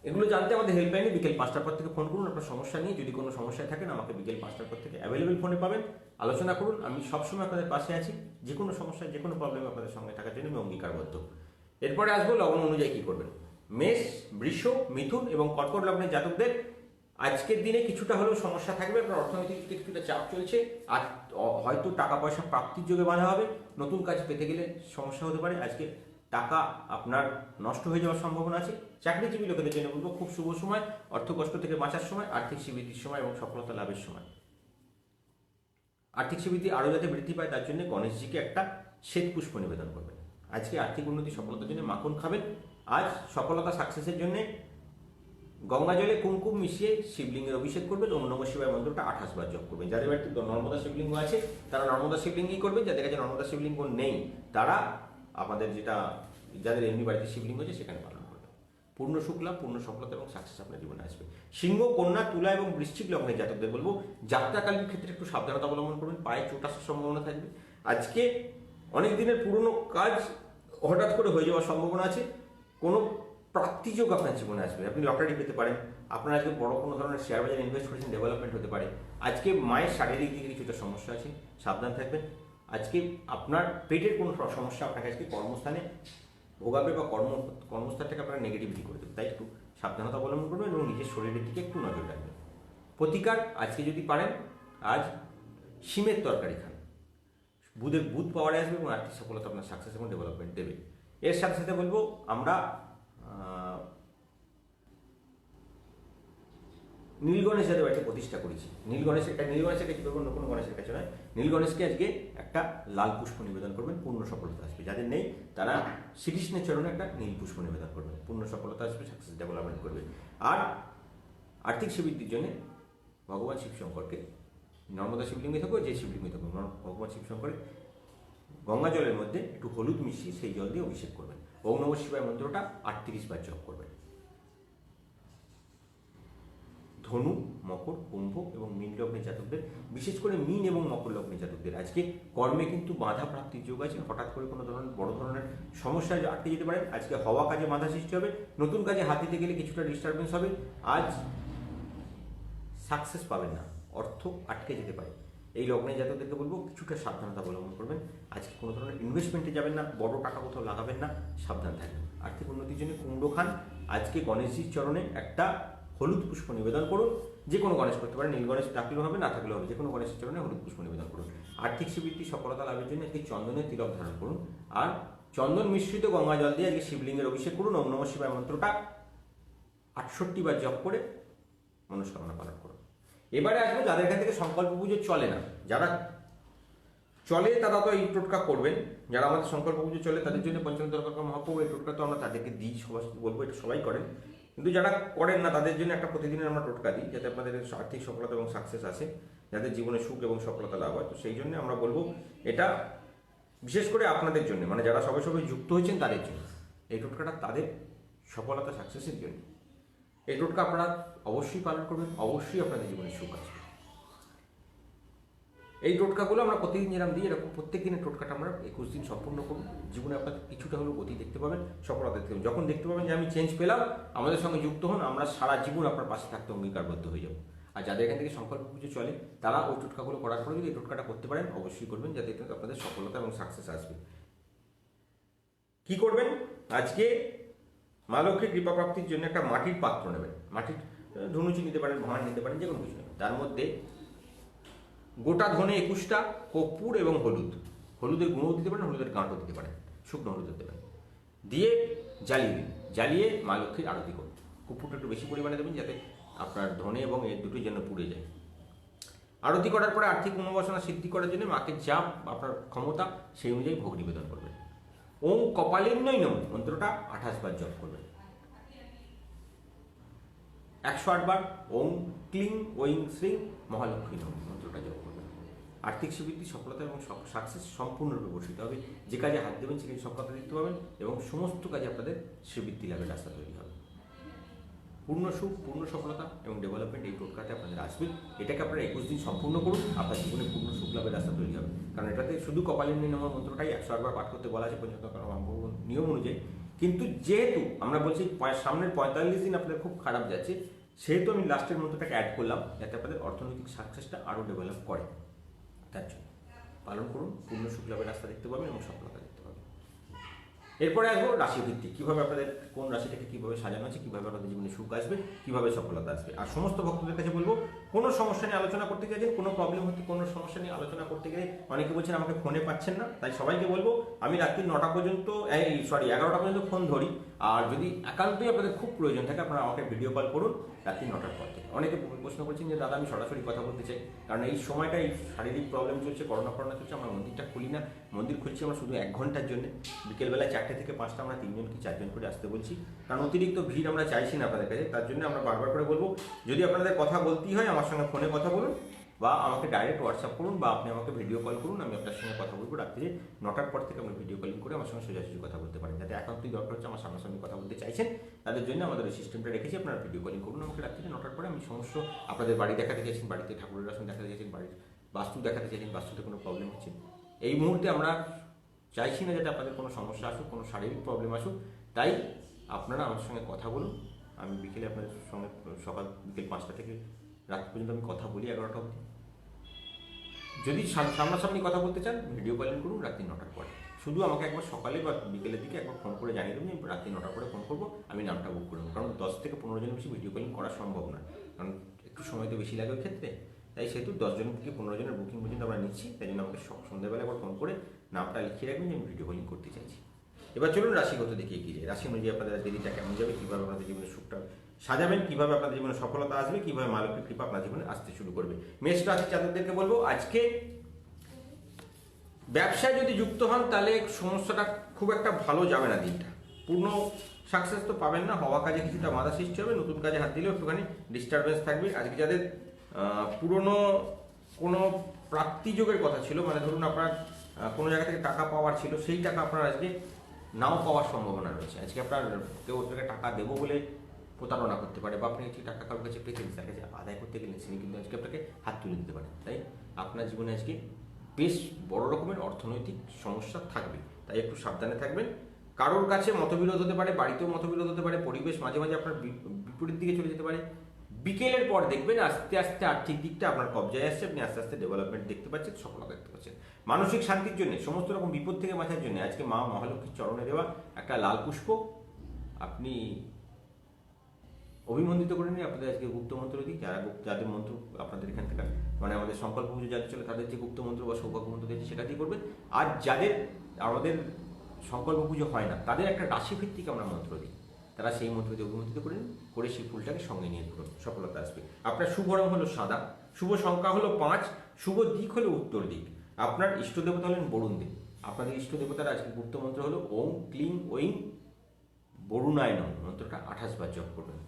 এগুলো জানতে আমাদের হেল্পলাইনে বিকেল 5টার পর থেকে ফোন করুন আপনার সমস্যা নিয়ে। যদি কোনো সমস্যায় থাকেন, আমাকে বিকেল 5টার পর থেকে অ্যাভেলেবেল ফোনে পাবেন, আলোচনা করুন। আমি সবসময় আপনাদের পাশে আছি, যে কোনো সমস্যায়, যে কোনো প্রবলেম আপনাদের সঙ্গে থাকার জন্য আমি অঙ্গীকারবদ্ধ। এরপরে আসবো লগ্ন অনুযায়ী কী করবেন। মেষ, বৃষ, মিথুন এবং কর্কট লগ্নের জাতকদের আজকের দিনে কিছুটা হলেও সমস্যা থাকবে। আপনার অর্থনৈতিক দিকে কিছুটা চাপ চলছে, আর হয়তো টাকা পয়সা প্রাপ্তির যোগে বাধা হবে। নতুন কাজ পেতে গেলে সমস্যা হতে পারে। আজকে টাকা আপনার নষ্ট হয়ে যাওয়ার সম্ভাবনা আছে। চাকরিজীবী লোকেদের জন্য বলবো খুব শুভ সময়, অর্থ কষ্ট থেকে বাঁচার সময়, আর্থিক শ্রীবৃদ্ধির সময় এবং সফলতা লাভের সময়। আর্থিক শ্রীবৃদ্ধি আরও যাতে বৃদ্ধি পায় তার জন্য গণেশজিকে একটা শ্বেত পুষ্প নিবেদন করবেন। আজকে আর্থিক উন্নতি সফলতার জন্য মাখন খাবেন। আজ সফলতা সাকসেসের জন্য গঙ্গা জলে কুমকুম মিশিয়ে শিবলিঙ্গের অভিষেক করবেন। ওম নমঃ শিবায় মন্ত্রটা 28 বার জপ করবেন। যাদের বাড়িতে নর্মদা শিবলিঙ্গ আছে তারা নর্মদা শিবলিঙ্গই করবেন। যাদের কাছে নর্মদা শিবলিঙ্গ নেই তারা আমাদের যাদের এমনি বাড়িতে শিবলিঙ্গ আছে সেখানে পালন করবেন। পূর্ণ শুক্লা, পূর্ণ সফলতা এবং সাকসেস আপনার জীবনে আসবে। সিংহ, কন্যা, তুলা এবং বৃশ্চিক লগ্নের জাতকদের বলবো যাত্রাকালীন ক্ষেত্রে একটু সাবধানতা অবলম্বন করবেন, পায়ে চোট আসার সম্ভাবনা থাকবে। আজকে অনেক দিনের পুরনো কাজ হঠাৎ করে হয়ে যাওয়ার সম্ভাবনা আছে। কোনো প্রাপ্তিযোগ আপনার জীবনে আসবে, আপনি লটারি পেতে পারেন। আপনার আজকে বড় কোনো ধরনের শেয়ার বাজারে ইনভেস্ট করেছেন, ডেভেলপমেন্ট হতে পারে। আজকে মায়ের শারীরিক দিকে কিছুটা সমস্যা আছে, সাবধান থাকবেন। আজকে আপনার পেটের কোনো সমস্যা আপনাকে আজকে কর্মস্থানে ভোগাবে বা কর্মস্থানটাকে আপনার নেগেটিভিটি করে দেবে, তাই একটু সাবধানতা অবলম্বন করবেন এবং নিজের শরীরের দিকে একটু নজর রাখবেন। প্রতিকার আজকে যদি পারেন, আজ শিমের তরকারি খান, বুধ পাওয়ারে আসবে এবং আর্থিক সফলতা আপনার সাকসেস এবং ডেভেলপমেন্ট দেবে। এর সাথে সাথে বলবো আমরা নীল গণেশ যাদের বাড়িতে প্রতিষ্ঠা করেছি, নীলগণেশের কাছে করবেন, কোনো গণেশের কাছে নয়, নীল গণেশকে আজকে একটা লাল পুষ্প নিবেদন করবেন, পূর্ণ সফলতা আসবে। যাদের নেই তারা শ্রীকৃষ্ণের চরণে একটা নীল পুষ্প নিবেদন করবেন, পূর্ণ সফলতা আসবে, সাকসেস ডেভেলপমেন্ট করবে। আর আর্থিক শ্রীবৃদ্ধির জন্য ভগবান শিবশঙ্করকে, নর্মদা শিবলিঙ্গে থাকবে, যে শিবলিঙ্গে থাকবে, ভগবান শিবশঙ্করের গঙ্গা জলের মধ্যে একটু হলুদ মিশিয়ে সেই জল দিয়ে অভিষেক করবেন। ওম নমঃ শিবায় মন্ত্রটা 38 বার জপ করবেন। ধনু, মকর, কুম্ভ এবং মীন লগ্নের জাতকদের, বিশেষ করে মীন এবং মকর লগ্নের জাতকদের আজকে কর্মে কিন্তু বাধা প্রাপ্তির যোগ আছে। হঠাৎ করে কোনো বড় ধরনের সমস্যায় আটকে যেতে পারেন। আজকে হওয়া কাজে বাধা সৃষ্টি হবে, নতুন কাজে হাত দিতে গেলে কিছুটা ডিস্টারবেন্স হবে। আজ সাকসেস পাবেন না, অর্থ আটকে যেতে পারে। এই লগ্নে জাতকদেরকে বলবো কিছুটা সাবধানতা অবলম্বন করবেন। আজকে কোনো ধরনের ইনভেস্টমেন্টে যাবেন না, বড় টাকা কোথাও লাগাবেন না, সাবধান থাকবেন। আর্থিক উন্নতির জন্য কুমড়ো খান। আজকে গণেশজির চরণে একটা হলুদ পুষ্প নিবেদন করুন। যে কোনো গণেশ করতে পারেন, নীল গণেশ থাকলেও হবে, না থাকলেও হবে, যে কোনো গণেশের চরণে হলুদ পুষ্প নিবেদন করুন। আর্থিক শ্রীবৃদ্ধি সফলতা লাভের জন্য একটি চন্দনের তিলক ধারণ করুন। আর চন্দন মিশ্রিত গঙ্গা জল দিয়ে আজকে শিবলিঙ্গের অভিষেক করুন। ওম নমঃ শিবায় মন্ত্রটা 68 বার জপ করে মনস্কামনা পালন করুন। এবারে আসবে যাদের এখান থেকে সংকল্প পুজো চলে না, যারা চলে তারা তো এই টোটকা করবেন। যারা আমাদের সংকল্প পুজো চলে তাদের জন্য পঞ্চানন দরকার মহাপ্রভু, এই টোটকা তো আমরা তাদেরকে দিই, সবাই বলবো এটা সবাই করেন। কিন্তু যারা করেন না তাদের জন্য একটা প্রতিদিনের আমরা টোটকা দিই, যাতে আপনাদের আর্থিক সফলতা এবং সাকসেস আসে, যাদের জীবনে সুখ এবং সফলতা লাভ হয়। তো সেই জন্য আমরা বলবো এটা বিশেষ করে আপনাদের জন্য, মানে যারা সবাই যুক্ত হয়েছেন তাদের জন্য এই টোটকাটা, তাদের সফলতা সাকসেসের জন্য এই টোটকা আপনারা অবশ্যই পালন করবেন, অবশ্যই আপনাদের জীবনে সুখ আসবে। এই টোটকাগুলো আমরা প্রতিদিন যেরকম দিই, এরকম প্রত্যেক দিনের টোটকাটা আমরা 21 দিন সম্পূর্ণ করুন। জীবনে আপনাদের কিছুটা হলেও গতি দেখতে পাবেন, সফলতা দেখতে পাবেন। যখন দেখতে পাবেন যে আমি চেঞ্জ পেলাম, আমাদের সঙ্গে যুক্ত হন, আমরা সারা জীবন আপনার পাশে থাকতে অঙ্গীকারবদ্ধ হয়ে যাব। আর যাদের এখান থেকে সংকল্প পুজো চলে তারা ওই টোটকাগুলো করার পরে যদি এই টোটকাটা করতে পারেন, অবশ্যই করবেন, যাতে আপনাদের সফলতা এবং সাকসেস আসবে। কি করবেন? আজকে মা লক্ষ্মীর কৃপা প্রাপ্তির জন্য একটা মাটির পাত্র নেবেন। মাটির ধনুচি নিতে পারেন, ভাঁড় নিতে পারেন, যে কোনো কিছু নেবেন। তার মধ্যে গোটা ধনে 21টা, কর্পূর এবং হলুদের গুঁড়ো দিতে পারেন, হলুদের গাঁটও দিতে পারেন, শুকনো হলুদ দিতে পারেন, দিয়ে জ্বালিয়ে দিন। জ্বালিয়ে মা লক্ষ্মীর আরতি করুন। কর্পূরটা একটু বেশি পরিমাণে দেবেন, যাতে আপনার ধনে এবং এর দুটোই যেন পুড়ে যায়। আরতি করার পরে আর্থিক মনোবাসনা সিদ্ধি করার জন্য মাকে যা আপনার ক্ষমতা সেই অনুযায়ী ভোগ নিবেদন করবেন। ওম কপালিন্নই নমঃ মন্ত্রটা 28 বার জপ করবেন। 108 বার ওম ক্লিং ওইং শ্রীং মহালক্ষ্মী নমঃ মন্ত্রটা জপ করবেন। আর্থিক শ্রীবৃদ্ধি সফলতা এবং সাকসেস সম্পূর্ণরূপে বর্ষিত হবে। যে কাজে হাত দেবেন সেখানে সফলতা দেখতে পাবেন এবং সমস্ত কাজে আপনাদের শ্রীবৃদ্ধি লাভের রাস্তা তৈরি হবে। পূর্ণ সুখ, পূর্ণ সফলতা এবং ডেভেলপমেন্ট এই টোটকাতে আপনাদের আসবে। এটাকে আপনারা 21 দিন সম্পূর্ণ করুন, আপনার জীবনে পূর্ণ সুখ লাভের রাস্তা তৈরি হবে। কারণ এটাতে শুধু কপালিনী নমঃ মন্ত্রটাই 108 বার পাঠ করতে বলা আছে পঞ্চতন্ত্র নিয়ম অনুযায়ী। কিন্তু যেহেতু আমরা বলছি সামনের 45 দিন আপনাদের খুব খারাপ যাচ্ছে, সেহেতু আমি লাস্টের মন্ত্রটাকে অ্যাড করলাম, যাতে আপনাদের অর্থনৈতিক সাকসেসটা আরও ডেভেলপ করে। তার জন্য পালন করুন, পূর্ণ সুখ লাভের রাস্তা দেখতে পাবেন এবং সফলতা দেখতে পাবেন। এরপরে আসবো রাশিভিত্তিক, কীভাবে আপনাদের কোন রাশিটাকে কীভাবে সাজানো আছে, কীভাবে আপনাদের জীবনে সুখ আসবে, কীভাবে সফলতা আসবে। আর সমস্ত ভক্তদের কাছে বলবো, কোনো সমস্যা নিয়ে আলোচনা করতে চাইছেন, কোনো প্রবলেম হচ্ছে, কোনো সমস্যা নিয়ে আলোচনা করতে গেলে অনেকে বলছেন আমাকে ফোনে পাচ্ছেন না, তাই সবাইকে বলবো আমি রাত্রি 9টা পর্যন্ত 11টা পর্যন্ত ফোন ধরি। আর যদি একান্তই আপনাদের খুব প্রয়োজন থাকে আপনারা আমাকে ভিডিও কল করুন রাত্রি 9টার পর থেকে। অনেকে প্রশ্ন করছেন যে দাদা আমি সরাসরি কথা বলতে চাই, কারণ এই সময়টা এই শারীরিক প্রবলেম চলছে, করোনা চলছে, আমরা মন্দিরটা খুলি না। মন্দির খুলছি আমরা শুধু 1 ঘন্টার জন্য, বিকেলবেলা 4টে থেকে 5টা আমরা 3জন কি 4জন করে আসতে বলছি, কারণ অতিরিক্ত ভিড় আমরা চাইছি না আপনাদের কাছে। তার জন্য আমরা বারবার করে বলবো, যদি আপনাদের কথা বলতেই হয় আমার সঙ্গে ফোনে কথা বলুন, বা আমাকে ডাইরেক্ট হোয়াটসঅ্যাপ করুন, বা আপনি আমাকে ভিডিও কল করুন। আমি আপনার সঙ্গে কথা বলবো রাত্রে 9টার পর থেকে আপনি ভিডিও কলিং করে আমার সঙ্গে সোজাসুজি কথা বলতে পারেন। যাতে একান্তই দরকার হচ্ছে আমার সামনাসামনি কথা বলতে চাইছেন, তাদের জন্য আমাদের এই সিস্টেমটা রেখেছি। আপনারা ভিডিও কলিং করুন আমাকে রাত্রে 9টার পরে। আমি সমস্ত আপনাদের বাড়ি দেখাতে চাইছেন, বাড়িতে ঠাকুরের আসন দেখাতে চাইছেন, বাড়ির বাস্তু দেখাতে চাইছেন, বাস্তুতে কোনো প্রবলেম হচ্ছে, এই মুহূর্তে আমরা চাইছি না যাতে আপনাদের কোনো সমস্যা আসুক, কোনো শারীরিক প্রবলেম আসুক। তাই আপনারা আমার সঙ্গে কথা বলুন। আমি বিকেলে আপনাদের সঙ্গে সকাল বিকেল 5টা থেকে রাত পর্যন্ত আমি কথা বলি 11টা অবধি। যদি সামনাসামনি কথা বলতে চান ভিডিও কলিং করুন রাত্রি 9টার পরে। শুধু আমাকে একবার সকালে বা বিকেলের দিকে একবার ফোন করে জানিয়ে দেবেন, রাত্রি 9টার পরে ফোন করবো, আমি নামটা বুক করে নেবো। কারণ 10 থেকে 15 জনের বেশি ভিডিও কলিং করা সম্ভব না, কারণ একটু সময় তো বেশি লাগে ওই ক্ষেত্রে। তাই সেহেতু 10 জন থেকে 15 জনের বুকিং পর্যন্ত আমরা নিচ্ছি। তাই জন্য আমাকে সন্ধ্যাবেলা একবার ফোন করে নামটা লিখিয়ে রাখবেন যে আমি ভিডিও কলিং করতে চাইছি। এবার চলুন রাশিগত দেখিয়ে কি যায়, রাশি অনুযায়ী আপনাদের দেরিটা কেমন যাবে, কীভাবে আপনাদের জীবনে সুখটা সাজাবেন, কীভাবে আপনাদের জীবনে সফলতা আসবে, কীভাবে মা লক্ষ্মীর কৃপা আপনার জীবনে আসতে শুরু করবে। মেষ রাশির জাতকদেরকে বলবো, আজকে ব্যবসায় যদি যুক্ত হন তাহলে সমস্যাটা খুব একটা ভালো যাবে না। দিনটা পূর্ণ সাকসেস তো পাবেন না, হওয়া কাজে কিছুটা বাধা সৃষ্টি হবে, নতুন কাজে হাত দিলেও একটুখানি ডিস্টারবেন্স থাকবে। আজকে যাদের পুরনো কোনো প্রাপ্তিযোগের কথা ছিল, মানে ধরুন আপনার কোনো জায়গা থেকে টাকা পাওয়ার ছিল, সেই টাকা আপনার আজকে নাও পাওয়ার সম্ভাবনা রয়েছে। আজকে আপনার কেউ আপনাকে টাকা দেবো বলে প্রতারণা করতে পারে, বা আপনি একটি টাকা কারোর কাছে পেতেন, তার কাছে আদায় করতে গেলেন, তিনি কিন্তু আজকে আপনাকে হাত তুলে দিতে পারেন। তাই আপনার জীবনে আজকে বেশ বড় রকমের অর্থনৈতিক সমস্যা থাকবে, তাই একটু সাবধানে থাকবেন। কারোর কাছে মতবিরোধ হতে পারে, বাড়িতেও মতবিরোধ হতে পারে, পরিবেশ মাঝে মাঝে আপনার বিপরীত দিকে চলে যেতে পারে। বিকেলের পর দেখবেন আস্তে আস্তে আর্থিক দিকটা আপনার কবজায় আসছে, আপনি আস্তে আস্তে ডেভেলপমেন্ট দেখতে পাচ্ছেন, সফলতা দেখতে পাচ্ছেন। মানসিক শান্তির জন্য, সমস্ত রকম বিপদ থেকে বাঁচার জন্য আজকে মা মহালক্ষ্মীর চরণে দেওয়া একটা লাল পুষ্প আপনি অভিমন্দিত করে নিন। আপনাদের আজকে গুপ্ত মন্ত্র দিই, যাদের মন্ত্র আপনাদের এখান থেকে মানে আমাদের সংকল্প পুজো যাদের চলে তাদের যে গুপ্ত মন্ত্র বা সৌভাগ্য মন্ত্র দিয়েছে সেটা দিয়ে করবেন। আর যাদের আমাদের সংকল্প পুজো হয় না তাদের একটা রাশিভিত্তিক আমরা মন্ত্র দিই, তারা সেই মন্ত্র দিয়ে অভিমন্ত্রিত করে নিন, করে সেই ফুলটাকে সঙ্গে নিয়ে করুন, সফলতা আসবে। আপনার শুভ রং হলো সাদা, শুভ সংখ্যা হলো 5, শুভ দিক হলো উত্তর দিক। আপনার ইষ্ট দেবতা হলেন বরুণ দেব। আপনাদের ইষ্ট দেবতার আজকে গুপ্ত মন্ত্র হলো ওম ক্লিং ঐং বরুণায় নমঃ। মন্ত্রটা 28 বার জপ করবেন।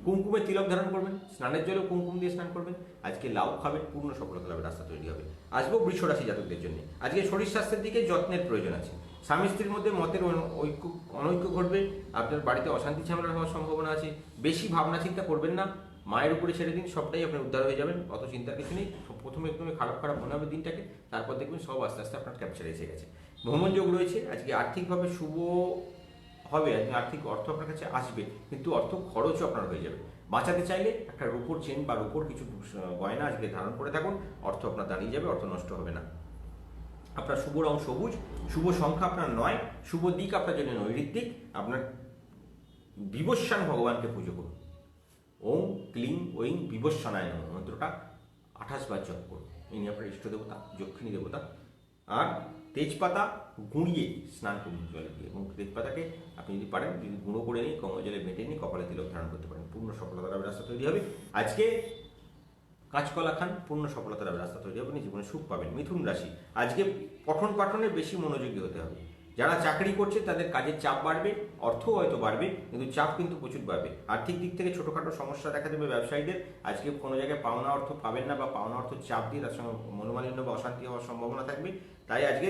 কুমকুমে তিলক ধারণ করবেন, স্নানের জলে কুমকুম দিয়ে স্নান করবেন। আজকে লাউ খাবেন, পূর্ণ সফলতা লাভের রাস্তা তৈরি হবে। আসবো বৃষ রাশি জাতকদের জন্য। আজকে শরীর স্বাস্থ্যের দিকে যত্নের প্রয়োজন আছে। স্বামী স্ত্রীর মধ্যে মতের অনৈক্য ঘটবে, আপনার বাড়িতে অশান্তি ঝামেলা হওয়ার সম্ভাবনা আছে। বেশি ভাবনা চিন্তা করবেন না, মায়ের উপরে ছেড়ে দিন, সবটাই আপনার উদ্ধার হয়ে যাবেন, অত চিন্তার কিছু নেই। প্রথমে একদমই খারাপ খারাপ মনে হবে দিনটাকে, তারপর দেখবেন সব আস্তে আস্তে আপনার ক্যাপচারে এসে গেছে। ভ্রমণ যোগ রয়েছে, আজকে আর্থিকভাবে শুভ হবে, আর্থিক অর্থ আপনার কাছে আসবে, কিন্তু অর্থ খরচও আপনার হয়ে যাবে। বাঁচাতে চাইলে একটা রূপোর চেন বা রূপোর কিছু গয়না আজকে ধারণ করে থাকুন, অর্থ আপনার দাঁড়িয়ে যাবে, অর্থ নষ্ট হবে না। আপনার শুভ রং সবুজ, শুভ সংখ্যা আপনার 9, শুভ দিক আপনার জন্য নৈঋত্যিক। আপনার বিবস্বান ভগবানকে পুজো করুন। ওম ক্লিং ঐং বিবস্বানায় নমঃ মন্ত্রটা 28 বার জপ করুন। ইনি আপনার ইষ্ট দেবতা, যক্ষিণী দেবতা। আর তেজপাতা গুঁড়িয়ে স্নান করুন জলে দিয়ে, এবং তেজপাতাকে আপনি যদি পারেন যদি গুঁড়ো করে নিয়ে গঙ্গা জলে বেটে নিয়ে কপালে তিলক ধারণ করতে পারেন, পূর্ণ সফলতা লাভের রাস্তা তৈরি হবে। আজকে কাঁচকলা খান, পূর্ণ সফলতা লাভের রাস্তা তৈরি হবে, জীবনে সুখ পাবেন। মিথুন রাশি, আজকে পঠন পাঠনে বেশি মনোযোগী হতে হবে। যারা চাকরি করছে তাদের কাজের চাপ বাড়বে, অর্থ হয়তো বাড়বে, কিন্তু চাপ কিন্তু প্রচুর বাড়বে। আর্থিক দিক থেকে ছোটোখাটো সমস্যা দেখা দেবে ব্যবসায়ীদের। আজকে কোনো জায়গায় পাওনা অর্থ পাবেন না, বা পাওনা অর্থ চাপ দিয়ে তার সঙ্গে মনোমালিন্য বা অশান্তি হওয়ার সম্ভাবনা থাকবে। তাই আজকে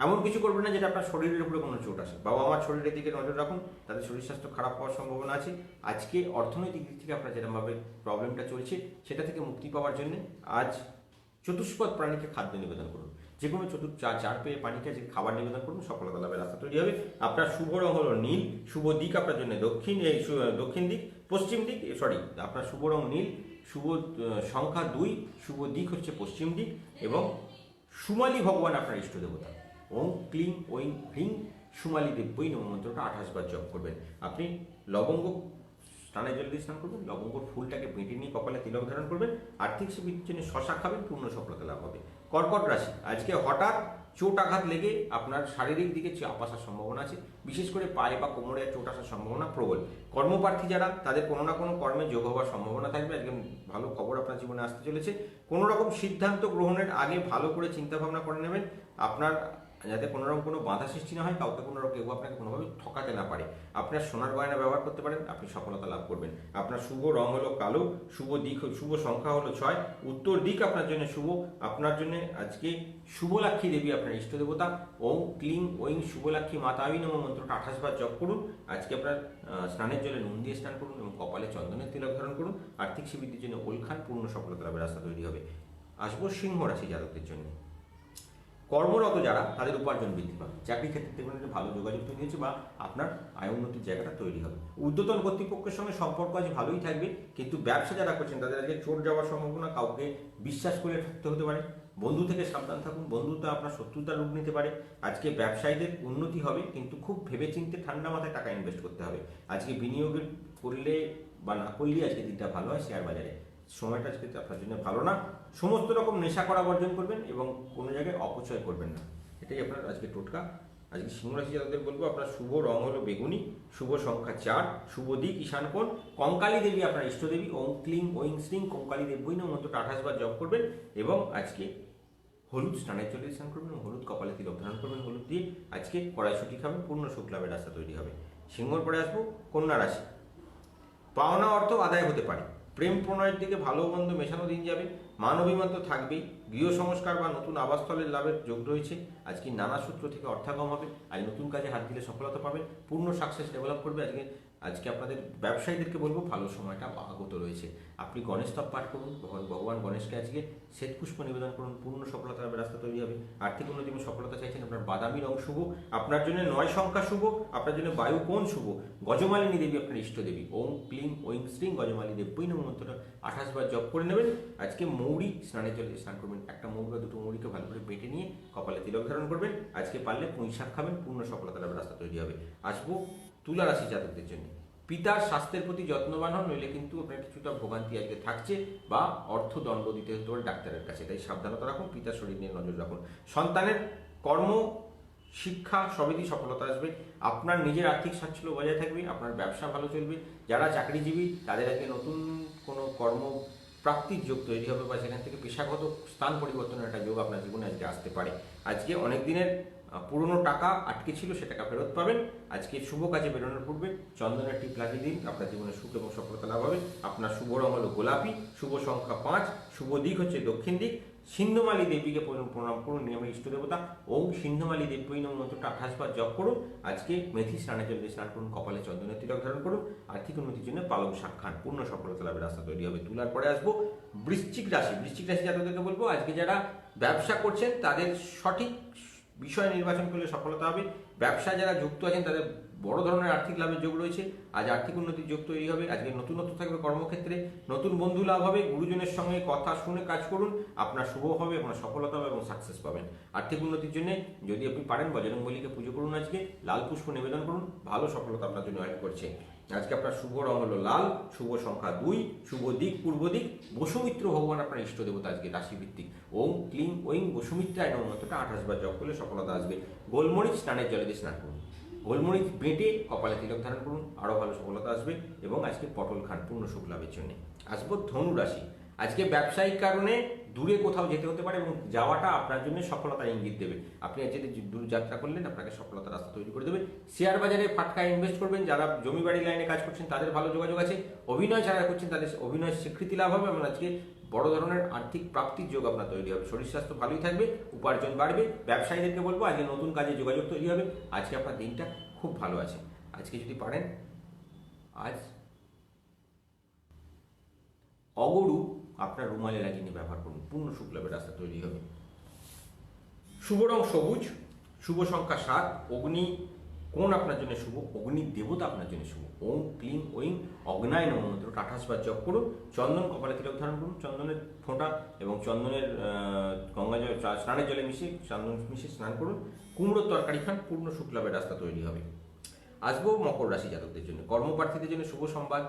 এমন কিছু করবেন না যেটা আপনার শরীরের উপরে কোনো চোট আসে। বাবা আমার শরীরের দিকে নজর রাখুন, তাদের শরীর স্বাস্থ্য খারাপ হওয়ার সম্ভাবনা আছে। আজকে অর্থনৈতিক দিক থেকে আপনার যেরকমভাবে প্রবলেমটা চলছে সেটা থেকে মুক্তি পাওয়ার জন্য আজ চতুষ্পদ প্রাণীকে খাদ্য নিবেদন করুন। যে কোনো চার পেয়ে প্রাণীকে আজকে খাবার নিবেদন করুন, সফলতা লাভের রাস্তা তৈরি হবে। আপনার শুভ রং হলো নীল, শুভ দিক আপনার জন্য দক্ষিণ দিক, পশ্চিম দিক, আপনার শুভ রং নীল, শুভ সংখ্যা 2, শুভ দিক হচ্ছে পশ্চিম দিক, এবং সুমালি ভগবান আপনার ইষ্ট দেবতা। ওম ক্লিং ঐং হ্রিং সুমালি দেব্যই নমঃ মন্ত্রটা 28 বার জপ করবেন। আপনি লবঙ্গ স্নানের জল দিয়ে স্নান করবেন, লবঙ্গর ফুলটাকে বেটে নিয়ে কপালে তিলক ধারণ করবেন। আর্থিক সুবিধার জন্য শশা খাবেন, পূর্ণ সফলতা লাভ হবে। কর্কট রাশি, আজকে হঠাৎ চোট আঘাত লেগে আপনার শারীরিক দিকে চাপ আসার সম্ভাবনা আছে, বিশেষ করে পায়ে বা কোমরে চোট আসার সম্ভাবনা প্রবল। কর্মপ্রার্থী যারা, তাদের কোনো না কোনো কর্মে যোগ হওয়ার সম্ভাবনা থাকবে। আজকে ভালো খবর আপনার জীবনে আসতে চলেছে। কোনো রকম সিদ্ধান্ত গ্রহণের আগে ভালো করে চিন্তা ভাবনা করে নেবেন, আপনার যাতে কোনো রকম কোনো বাধা সৃষ্টি না হয়, কাউকে কোনো রকম কেউ আপনাকে কোনোভাবে ঠকাতে না পারে। আপনার সোনার গয়না ব্যবহার করতে পারেন, আপনি সফলতা লাভ করবেন। আপনার শুভ রং হলো কালো, শুভ দিক শুভ সংখ্যা হলো 6, উত্তর দিক আপনার জন্য শুভ। আপনার জন্য আজকে শুভলাক্ষী দেবী আপনার ইষ্ট দেবতা। ওম ক্লিং ঐং শুভলাক্ষী মাতাই নমঃ মন্ত্রটা 28 বার জপ করুন। আজকে আপনার স্নানের জলে নুন দিয়ে স্নান করুন এবং কপালে চন্দনের তিলক ধারণ করুন। আর্থিক সিদ্ধির জন্য ওল খান, পূর্ণ সফলতা লাভের রাস্তা তৈরি হবে। আসবো সিংহ রাশি জাতকদের জন্য। কর্মরত যারা, তাদের উপার্জন বৃদ্ধি পাবে। চাকরি ক্ষেত্রে দেখবেন একটা ভালো যোগাযোগ তৈরি হচ্ছে, বা আপনার আয় উন্নতির জায়গাটা তৈরি হবে। ঊর্ধ্বতন কর্তৃপক্ষের সঙ্গে সম্পর্ক আজ ভালোই থাকবে, কিন্তু ব্যবসা যারা করছেন তাদের আজকে চোট যাওয়ার সম্ভাবনা, কাউকে বিশ্বাস করে ঠকতে হতে পারে। বন্ধু থেকে সাবধান থাকুন, বন্ধুত্ব আপনার শত্রুতার রূপ নিতে পারে। আজকে ব্যবসায়ীদের উন্নতি হবে, কিন্তু খুব ভেবেচিন্তে ঠান্ডা মাথায় টাকা ইনভেস্ট করতে হবে। আজকে বিনিয়োগের করলে বা না করলে আজকে দিনটা ভালো হয় শেয়ার বাজারে। সময়টা আজকে আপনার জন্য ভালো না। সমস্ত রকম নেশা করা বর্জন করবেন এবং কোনো জায়গায় অপচয় করবেন না, এটাই আপনার আজকে টোটকা। আজকে সিংহ রাশি যাদের বলবো, আপনার শুভ রং হলো বেগুনি, শুভ সংখ্যা 4, শুভ দিক ঈশান কোণ। কঙ্কালী দেবী আপনার ইষ্টদেবী। ওম ক্লিং ঐং শ্রীং কঙ্কালী দেব্যই নমঃ মন্ত্রটা 28 বার জপ করবেন, এবং আজকে হলুদ স্নানের জলে স্নান করবেন এবং হলুদ কপালে তিলক ধারণ করবেন হলুদ দিয়ে। আজকে কড়াইশুঁটি খাবেন, পূর্ণ সুখ লাভের রাস্তা তৈরি হবে। সিংহর পরে আসবো কন্যা রাশি। পাওনা অর্থ আদায় হতে পারে, প্রেম প্রণয়ের দিকে ভালো মন্দ মেশানো দিন যাবে, মান অভিমান তো থাকবেই। গৃহ সংস্কার বা নতুন আবাসস্থলের লাভের যোগ রয়েছে। আজকে নানা সূত্র থেকে অর্থাগম হবে। আজ নতুন কাজে হাত দিলে সফলতা পাবেন, পূর্ণ সাকসেস ডেভেলপ করবে। আজকে আজকে আপনাদের ব্যবসায়ীদেরকে বলবো ভালো সময়টা আগত রয়েছে। আপনি গণেশ স্তব পাঠ করুন, ভগবান গণেশকে আজকে শ্বেত পুষ্প নিবেদন করুন, পূর্ণ সফলতার রাস্তা তৈরি হবে। আর্থিক উন্নতি এবং সফলতা চাইছেন, আপনার বাদামি রং শুভ, আপনার জন্য 9 সংখ্যা শুভ, আপনার জন্য বায়ু কোণ শুভ। গজমালিনী দেবী আপনার ইষ্ট দেবী। ওম ক্লিং ওইং শ্রীং গজমালিনী দেবী নমঃ মন্ত্রটা 28 বার জপ করে নেবেন। আজকে মৌরি স্নানের জলে স্নান করবেন, একটা মৌরি বা দুটো মৌরিকে ভালো করে বেটে নিয়ে কপালে তিলক ধারণ করবেন। আজকে পারলে পুঁই শাক খাবেন, পূর্ণ সফলতার রাস্তা তৈরি হবে। আসবো তুলা রাশি জাতকদের জন্য। পিতার স্বাস্থ্যের প্রতি যত্নবান হন, নইলে কিন্তু আপনার কিছুটা ভোগান্তি আজকে থাকছে বা অর্থদণ্ড দিতে হতে পারে ডাক্তারের কাছে, তাই সাবধানতা রাখুন, পিতার শরীর নিয়ে নজর রাখুন। সন্তানের কর্ম শিক্ষা সবেতেই সফলতা আসবে। আপনার নিজের আর্থিক স্বাচ্ছল্য বজায় থাকবে, আপনার ব্যবসা ভালো চলবে। যারা চাকরিজীবী তাদের আগে নতুন কোনো কর্ম প্রাপ্তির যোগ তৈরি হবে বা সেখান থেকে পেশাগত স্থান পরিবর্তনের একটা যোগ আপনার জীবনে আজকে আসতে পারে। আজকে অনেক দিনের পুরনো টাকা আটকে ছিল, সে টাকা ফেরত পাবেন। আজকে শুভ কাজে বেরোনোর পূর্বে চন্দনের টিপ লাগিয়ে দিন, আপনার জীবনে সুখ এবং সফলতা লাভ হবে। আপনার শুভ রং হলো গোলাপি, শুভ সংখ্যা 5, শুভ দিক হচ্ছে দক্ষিণ দিক। সিন্ধুমালী দেবীকে প্রণাম করুন, নিয়মের ইষ্ট দেবতা। ওম সিন্ধুমালী দেবী নমঃ মন্ত্রটা 28 বার জপ করুন। আজকে মেথি স্নানের জল দিয়ে স্নান করুন, কপালে চন্দনের তিলক ধারণ করুন। আর্থিক উন্নতির জন্য পালং শাক খান, পূর্ণ সফলতা লাভের রাস্তা তৈরি হবে। তুলার পরে আসবো বৃশ্চিক রাশি। বৃশ্চিক রাশি যাদেরকে বলবো, আজকে যারা ব্যবসা করছেন তাদের সঠিক বিষয় নির্বাচন করলে সফলতা হবে। ব্যবসায় যারা যুক্ত আছেন তাদের বড় ধরনের আর্থিক লাভের যোগ রয়েছে। আজ আর্থিক উন্নতির যোগ তৈরি হবে। আজকে নতুনত্ব থাকবে কর্মক্ষেত্রে, নতুন বন্ধু লাভ হবে। গুরুজনের সঙ্গে কথা শুনে কাজ করুন, আপনার শুভ হবে, আপনার সফলতা হবে এবং সাকসেস পাবেন। আর্থিক উন্নতির জন্য যদি আপনি পারেন বজরংবলীকে পুজো করুন, আজকে লাল পুষ্প নিবেদন করুন, ভালো সফলতা আপনার জন্য ওয়েট করছে। আজকে আপনার শুভ রং হলো লাল, শুভ সংখ্যা 2, শুভ দিক পূর্ব দিক। বসুমিত্র ভগবান আপনার ইষ্ট দেবতা আজকে রাশিভিত্তিক। ওম ক্লিং ওইং বসুমিত্রায় নমঃ মন্ত্রটা 28 বার জপ করলে সফলতা আসবে। গোলমরিচ স্নানের জলে দিয়ে স্নান করুন, গোলমরিচ বেটে কপালে তিলক ধারণ করুন, আরও ভালো সফলতা আসবে। এবং আজকে পটল খান, পূর্ণ সুখ লাভের জন্য। আসবো ধনু রাশি। আজকে ব্যবসায়িক কারণে দূরে কোথাও যেতে হতে পারে এবং যাওয়াটা আপনার জন্য সফলতার ইঙ্গিত দেবে। আপনি আজ যদি দূর যাত্রা করলেন, আপনাকে সফলতার রাস্তা তৈরি করে দেবে। শেয়ার বাজারে ফাটকায় ইনভেস্ট করবেন, যারা জমি বাড়ি লাইনে কাজ করছেন তাদের ভালো যোগাযোগ আছে। অভিনয় যারা করছেন তাদের অভিনয় স্বীকৃতি লাভ হবে এবং আজকে বড় ধরনের আর্থিক প্রাপ্তির যোগ আপনার তৈরি হবে। শরীর স্বাস্থ্য ভালোই থাকবে, উপার্জন বাড়বে। ব্যবসায়ীদেরকে বলবো আজকে নতুন কাজে যোগাযোগ তৈরি হবে। আজকে আপনার দিনটা খুব ভালো আছে। আজকে যদি পারেন, আজ অগরু আপনার রুমালে লাগিয়ে নিয়ে ব্যবহার করুন, পূর্ণ সুখ লাভের রাস্তা তৈরি হবে। শুভ রং সবুজ, শুভ সংখ্যা 7, অগ্নি কোণ আপনার জন্য শুভ, অগ্নি দেবতা আপনার জন্য শুভ। ওম ক্লিং ওইং অগ্নায় নমঃ মন্ত্রটা 28 বার জপ করুন। চন্দন কপালে তিলক ধারণ করুন, চন্দনের ফোঁটা এবং চন্দনের গঙ্গা জল স্নানের জলে মিশিয়ে চন্দন মিশিয়ে স্নান করুন। কুমড়োর তরকারি খান, পূর্ণ সুখ লাভের রাস্তা তৈরি হবে। আসবো মকর রাশি জাতকদের জন্য। কর্মপ্রার্থীদের জন্য শুভ সংবাদ,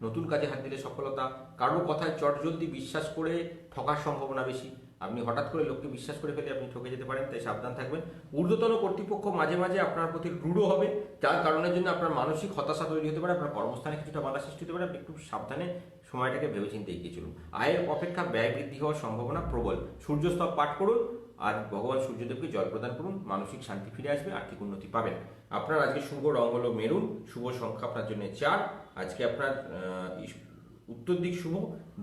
নতুন কাজে হাত দিলে সফলতা। কারোর কথায় চটজলদি বিশ্বাস করে ঠকার সম্ভাবনা বেশি। আপনি হঠাৎ করে লোককে বিশ্বাস করে ফেলে আপনি ঠকে যেতে পারেন, তাই সাবধান থাকবেন। ঊর্ধ্বতন কর্তৃপক্ষ মাঝে মাঝে আপনার প্রতি রূঢ় হবে, যার কারণের জন্য আপনার মানসিক হতাশা তৈরি হতে পারে, আপনার কর্মস্থানে কিছুটা বাধা সৃষ্টি হতে পারে। আপনি একটু সাবধানে সময়টাকে ভেবেচিন্তে এগিয়ে চলুন। আয়ের অপেক্ষা ব্যয় বৃদ্ধি হওয়ার সম্ভাবনা প্রবল। সূর্যস্তব পাঠ করুন আর ভগবান সূর্যদেবকে জল প্রদান করুন, মানসিক শান্তি ফিরে আসবে, আর্থিক উন্নতি পাবেন। আপনার আজকে শুভ রং হলো মেরুন, শুভ সংখ্যা আপনার জন্য 4। আজকে আপনার উত্তর দিক শুভ।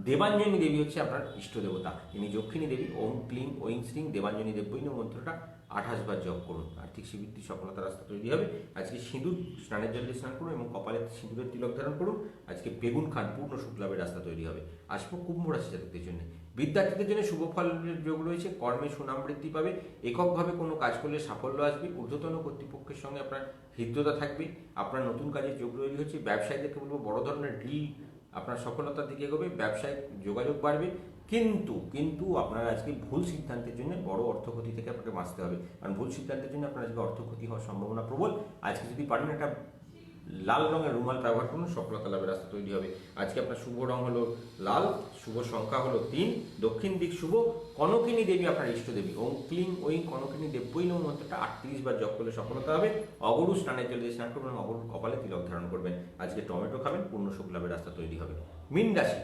দেবাঞ্জনী দেবী হচ্ছে আপনার ইষ্ট দেবতা, ইনি যক্ষিণী দেবী। ওম ক্লিং ওইং শ্রীং দেবাঞ্জনী দেবী মন্ত্রটা 28 বার জপ করুন, আর্থিক সিদ্ধি সফলতার রাস্তা তৈরি হবে। আজকে সিঁদুর স্নানের জল দিয়ে স্নান করুন এবং কপালে সিঁদুরের তিলক ধারণ করুন। আজকে বেগুন খান, পূর্ণ সুখ লাভের রাস্তা তৈরি হবে। আসবো কুম্ভ রাশি জাতকদের জন্য। বিদ্যার্থীদের জন্য শুভ ফলের যোগ রয়েছে, কর্মে সুনাম বৃদ্ধি পাবে, এককভাবে কোনো কাজ করলে সাফল্য আসবে, ঊর্ধ্বতন কর্তৃপক্ষের সঙ্গে আপনার হৃদ্যতা থাকবে, আপনার নতুন কাজের যোগ তৈরি হচ্ছে। ব্যবসায়ীদেরকে বলবো বড় ধরনের ডিল আপনার সফলতার দিকে এগোবে, ব্যবসায়িক যোগাযোগ বাড়বে। কিন্তু আপনার আজকে ভুল সিদ্ধান্তের জন্য বড় অর্থক্ষতি থেকে আপনাকে বাঁচতে হবে, কারণ ভুল সিদ্ধান্তের জন্য আপনার আজকে অর্থক্ষতি হওয়ার সম্ভাবনা প্রবল। আজকে যদি পারেন একটা লাল রঙের রুমাল ব্যবহার করুন, সফলতা লাভের রাস্তা তৈরি হবে। আজকে আপনার শুভ রং হলো লাল, শুভ সংখ্যা হলো 3, দক্ষিণ দিক শুভ। কনকিনী দেবী আপনার ইষ্ট দেবী। ওম ক্লিং ওইং কনকিনী দেবী নমঃ মন্ত্রটা 38 বার জপ করলে সফলতা হবে। অগরু স্নানের জল দিয়ে স্নান করবেন, অগরু কপালে তিলক ধারণ করবেন। আজকে টমেটো খাবেন, পূর্ণ সুখ লাভের রাস্তা তৈরি হবে। মীন রাশি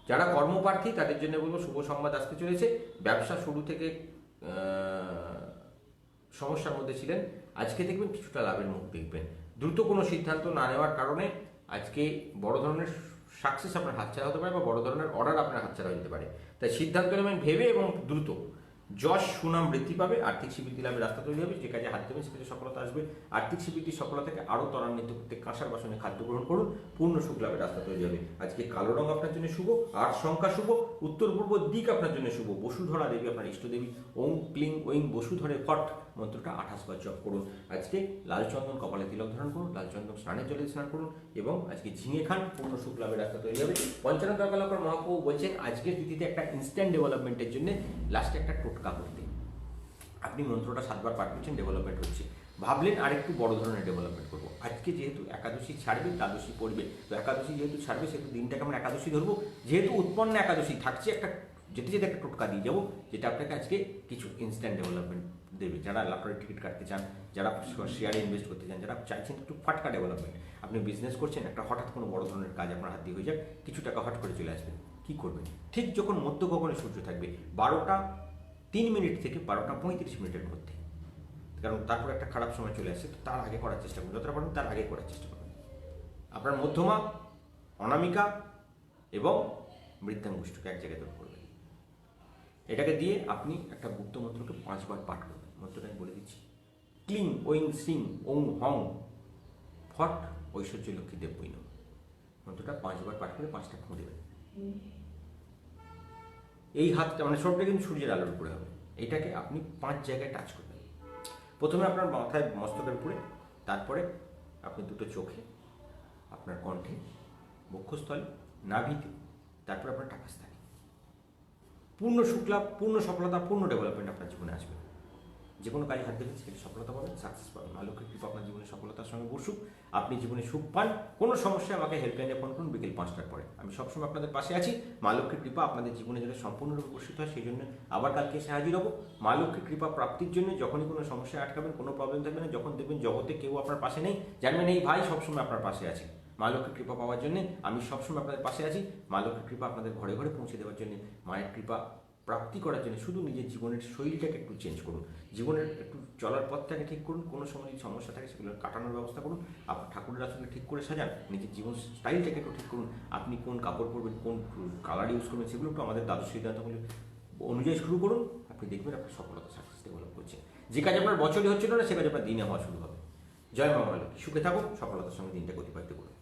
যারা কর্মপ্রার্থী তাদের জন্য বলবো শুভ সংবাদ আসতে চলেছে। ব্যবসা শুরু থেকে সমস্যার মধ্যে ছিলেন, আজকে দেখবেন কিছুটা লাভের মুখ দেখবেন। দ্রুত কোনো সিদ্ধান্ত না নেওয়ার কারণে আজকে বড় ধরনের সাকসেস আপনার হাতছাড়া হতে পারে বা বড় ধরনের অর্ডার আপনার হাতছাড়া হয়ে যেতে পারে। তাই সিদ্ধান্ত নেবেন ভেবে এবং দ্রুত। যশ সুনাম বৃদ্ধি পাবে, আর্থিক স্বীকৃতি লাভের রাস্তা তৈরি হবে, যে কাজে হাত দেবেন সে কাজে সফলতা আসবে। আর্থিক স্বীকৃতি সফলতাকে আরও ত্বরান্বিত করতে কাঁসার বাসনে খাদ্য গ্রহণ করুন, পূর্ণ সুখ লাভের রাস্তা তৈরি হবে। আজকে কালো রং আপনার জন্য শুভ, 8 সংখ্যা শুভ, উত্তর পূর্ব দিক আপনার জন্য শুভ। বসুধরা দেবী আপনার ইষ্টদেবী, ওং ক্লিং ওইং বসুধরে ফট মন্ত্রটা 28 বার জপ করুন। আজকে লাল চন্দন কপালে তিলক ধারণ করুন, লাল চন্দন স্নানের জলে স্নান করুন এবং আজকে ঝিঙে খান, পূর্ণ সুখ লাভের রাস্তা তৈরি হবে। পঞ্চানন দরকার মহাপ্রভু বলছেন আজকের তিথিতে একটা ইনস্ট্যান্ট ডেভেলপমেন্টের জন্য লাস্টে একটা টোটকা করতে। আপনি মন্ত্রটা 7 বার পাঠ করছেন, ডেভেলপমেন্ট হচ্ছে, ভাবলেন আর একটু বড় ধরনের ডেভেলপমেন্ট করবো। আজকে যেহেতু একাদশী ছাড়বে, দ্বাদশী পড়বে, তো একাদশী যেহেতু ছাড়বে সেহেতু দিনটাকে আমরা একাদশী ধরবো। যেহেতু উৎপন্ন একাদশী থাকছে, একটা যেতে যেতে একটা টোটকা দিয়ে যাবো, যেটা আপনাকে আজকে কিছু ইনস্ট্যান্ট ডেভেলপমেন্ট দেবে। যারা লটারির টিকিট কাটতে চান, যারা শেয়ারে ইনভেস্ট করতে চান, যারা চাইছেন একটু ফাটকা ডেভেলপমেন্ট, আপনি বিজনেস করছেন, একটা হঠাৎ কোনো বড় ধরনের কাজ আপনার হাত দিয়ে হয়ে যাক, কিছু টাকা হট করে চলে আসবে, কী করবেন? ঠিক যখন মধ্য গগনে সূর্য থাকবে 12:03 থেকে 12:35 মধ্যে, কারণ তারপর একটা খারাপ সময় চলে আসছে, তো তার আগে করার চেষ্টা করুন, যতটা পারেন তার আগে করার চেষ্টা করুন। আপনার মধ্যমা, অনামিকা এবং মৃত্যাঙ্গুষ্ঠকে এক জায়গায় দূর করবেন। এটাকে দিয়ে আপনি একটা গুপ্ত মন্ত্রকে 5 বার পাঠ করবেন। মন্ত্রটা আমি বলে দিচ্ছি, ক্লিং ওইং সিং ওং হং ফট ঐশ্বর্য লক্ষ্মী দেব বৈন। মন্ত্রটা 5 বার পাঠ করে 5টা ফুঁ দেবেন। এই হাতটা মানে সবটা কিন্তু সূর্যের আলোর উপরে হবে। এটাকে আপনি 5 জায়গায় টাচ করবেন। প্রথমে আপনার মাথায় মস্তকের উপরে, তারপরে আপনি দুটো চোখে, আপনার কণ্ঠে, বক্ষস্থলে, নাভিতে, তারপরে আপনার টাকাস্থানে। পূর্ণ শুক্লাভ, পূর্ণ সফলতা, পূর্ণ ডেভেলপমেন্ট আপনার জীবনে আসবে। যে কোনো কাজে হাত দেবেন সেখানে সফলতা পাবেন, সাকসেস পাবেন। মা লক্ষ্মীর কৃপা আপনার জীবনে সফলতার সঙ্গে বসুক, আপনি জীবনে সুখ পান। কোনো সমস্যায় আমাকে হেল্পলাইনে ফোন করুন বিকেল 5টার পরে। আমি সবসময় আপনাদের পাশে আছি। মা লক্ষ্মীর কৃপা আপনাদের জীবনে যেন সম্পূর্ণরূপে বর্ষিত হয়, সেই জন্য আবার কালকে এসে হাজির হবো। মা লক্ষ্মীর কৃপা প্রাপ্তির জন্য যখনই কোনো সমস্যায় আটকাবেন, কোনো প্রবলেম থাকবে না, যখন দেখবেন জগতে কেউ আপনার পাশে নেই, জানবেন এই ভাই সবসময় আপনার পাশে আছে। মা লক্ষ্মীর কৃপা পাওয়ার জন্য আমি সবসময় আপনাদের পাশে আছি। মা লক্ষ্মীর কৃপা আপনাদের ঘরে ঘরে পৌঁছে দেওয়ার জন্য, মায়ের কৃপা প্রাপ্তি করার জন্য শুধু নিজের জীবনের শৈলীটাকে একটু চেঞ্জ করুন, জীবনের একটু চলার পথটাকে ঠিক করুন, কোনো সময় যদি সমস্যা থাকে সেগুলো কাটানোর ব্যবস্থা করুন। আপনার ঠাকুরের আসলে ঠিক করে সাজান, নিজের জীবন স্টাইলটাকে একটু ঠিক করুন। আপনি কোন কাপড় পরবেন, কোন কালার ইউজ করবেন, সেগুলো একটু আমাদের দ্বাদশ সিদ্ধান্তগুলো অনুযায়ী শুরু করুন। আপনি দেখবেন আপনার সফলতা সাকসেস ডেভেলপ করছে। যে কাজ আপনার বছরই হচ্ছিল না, সে কাজ আপনার দিনে হওয়া শুরু হবে। জয় মা লক্ষ্মী। সুখে থাকুন, সফলতার সঙ্গে দিনটাকে অতিবাহিত করুন।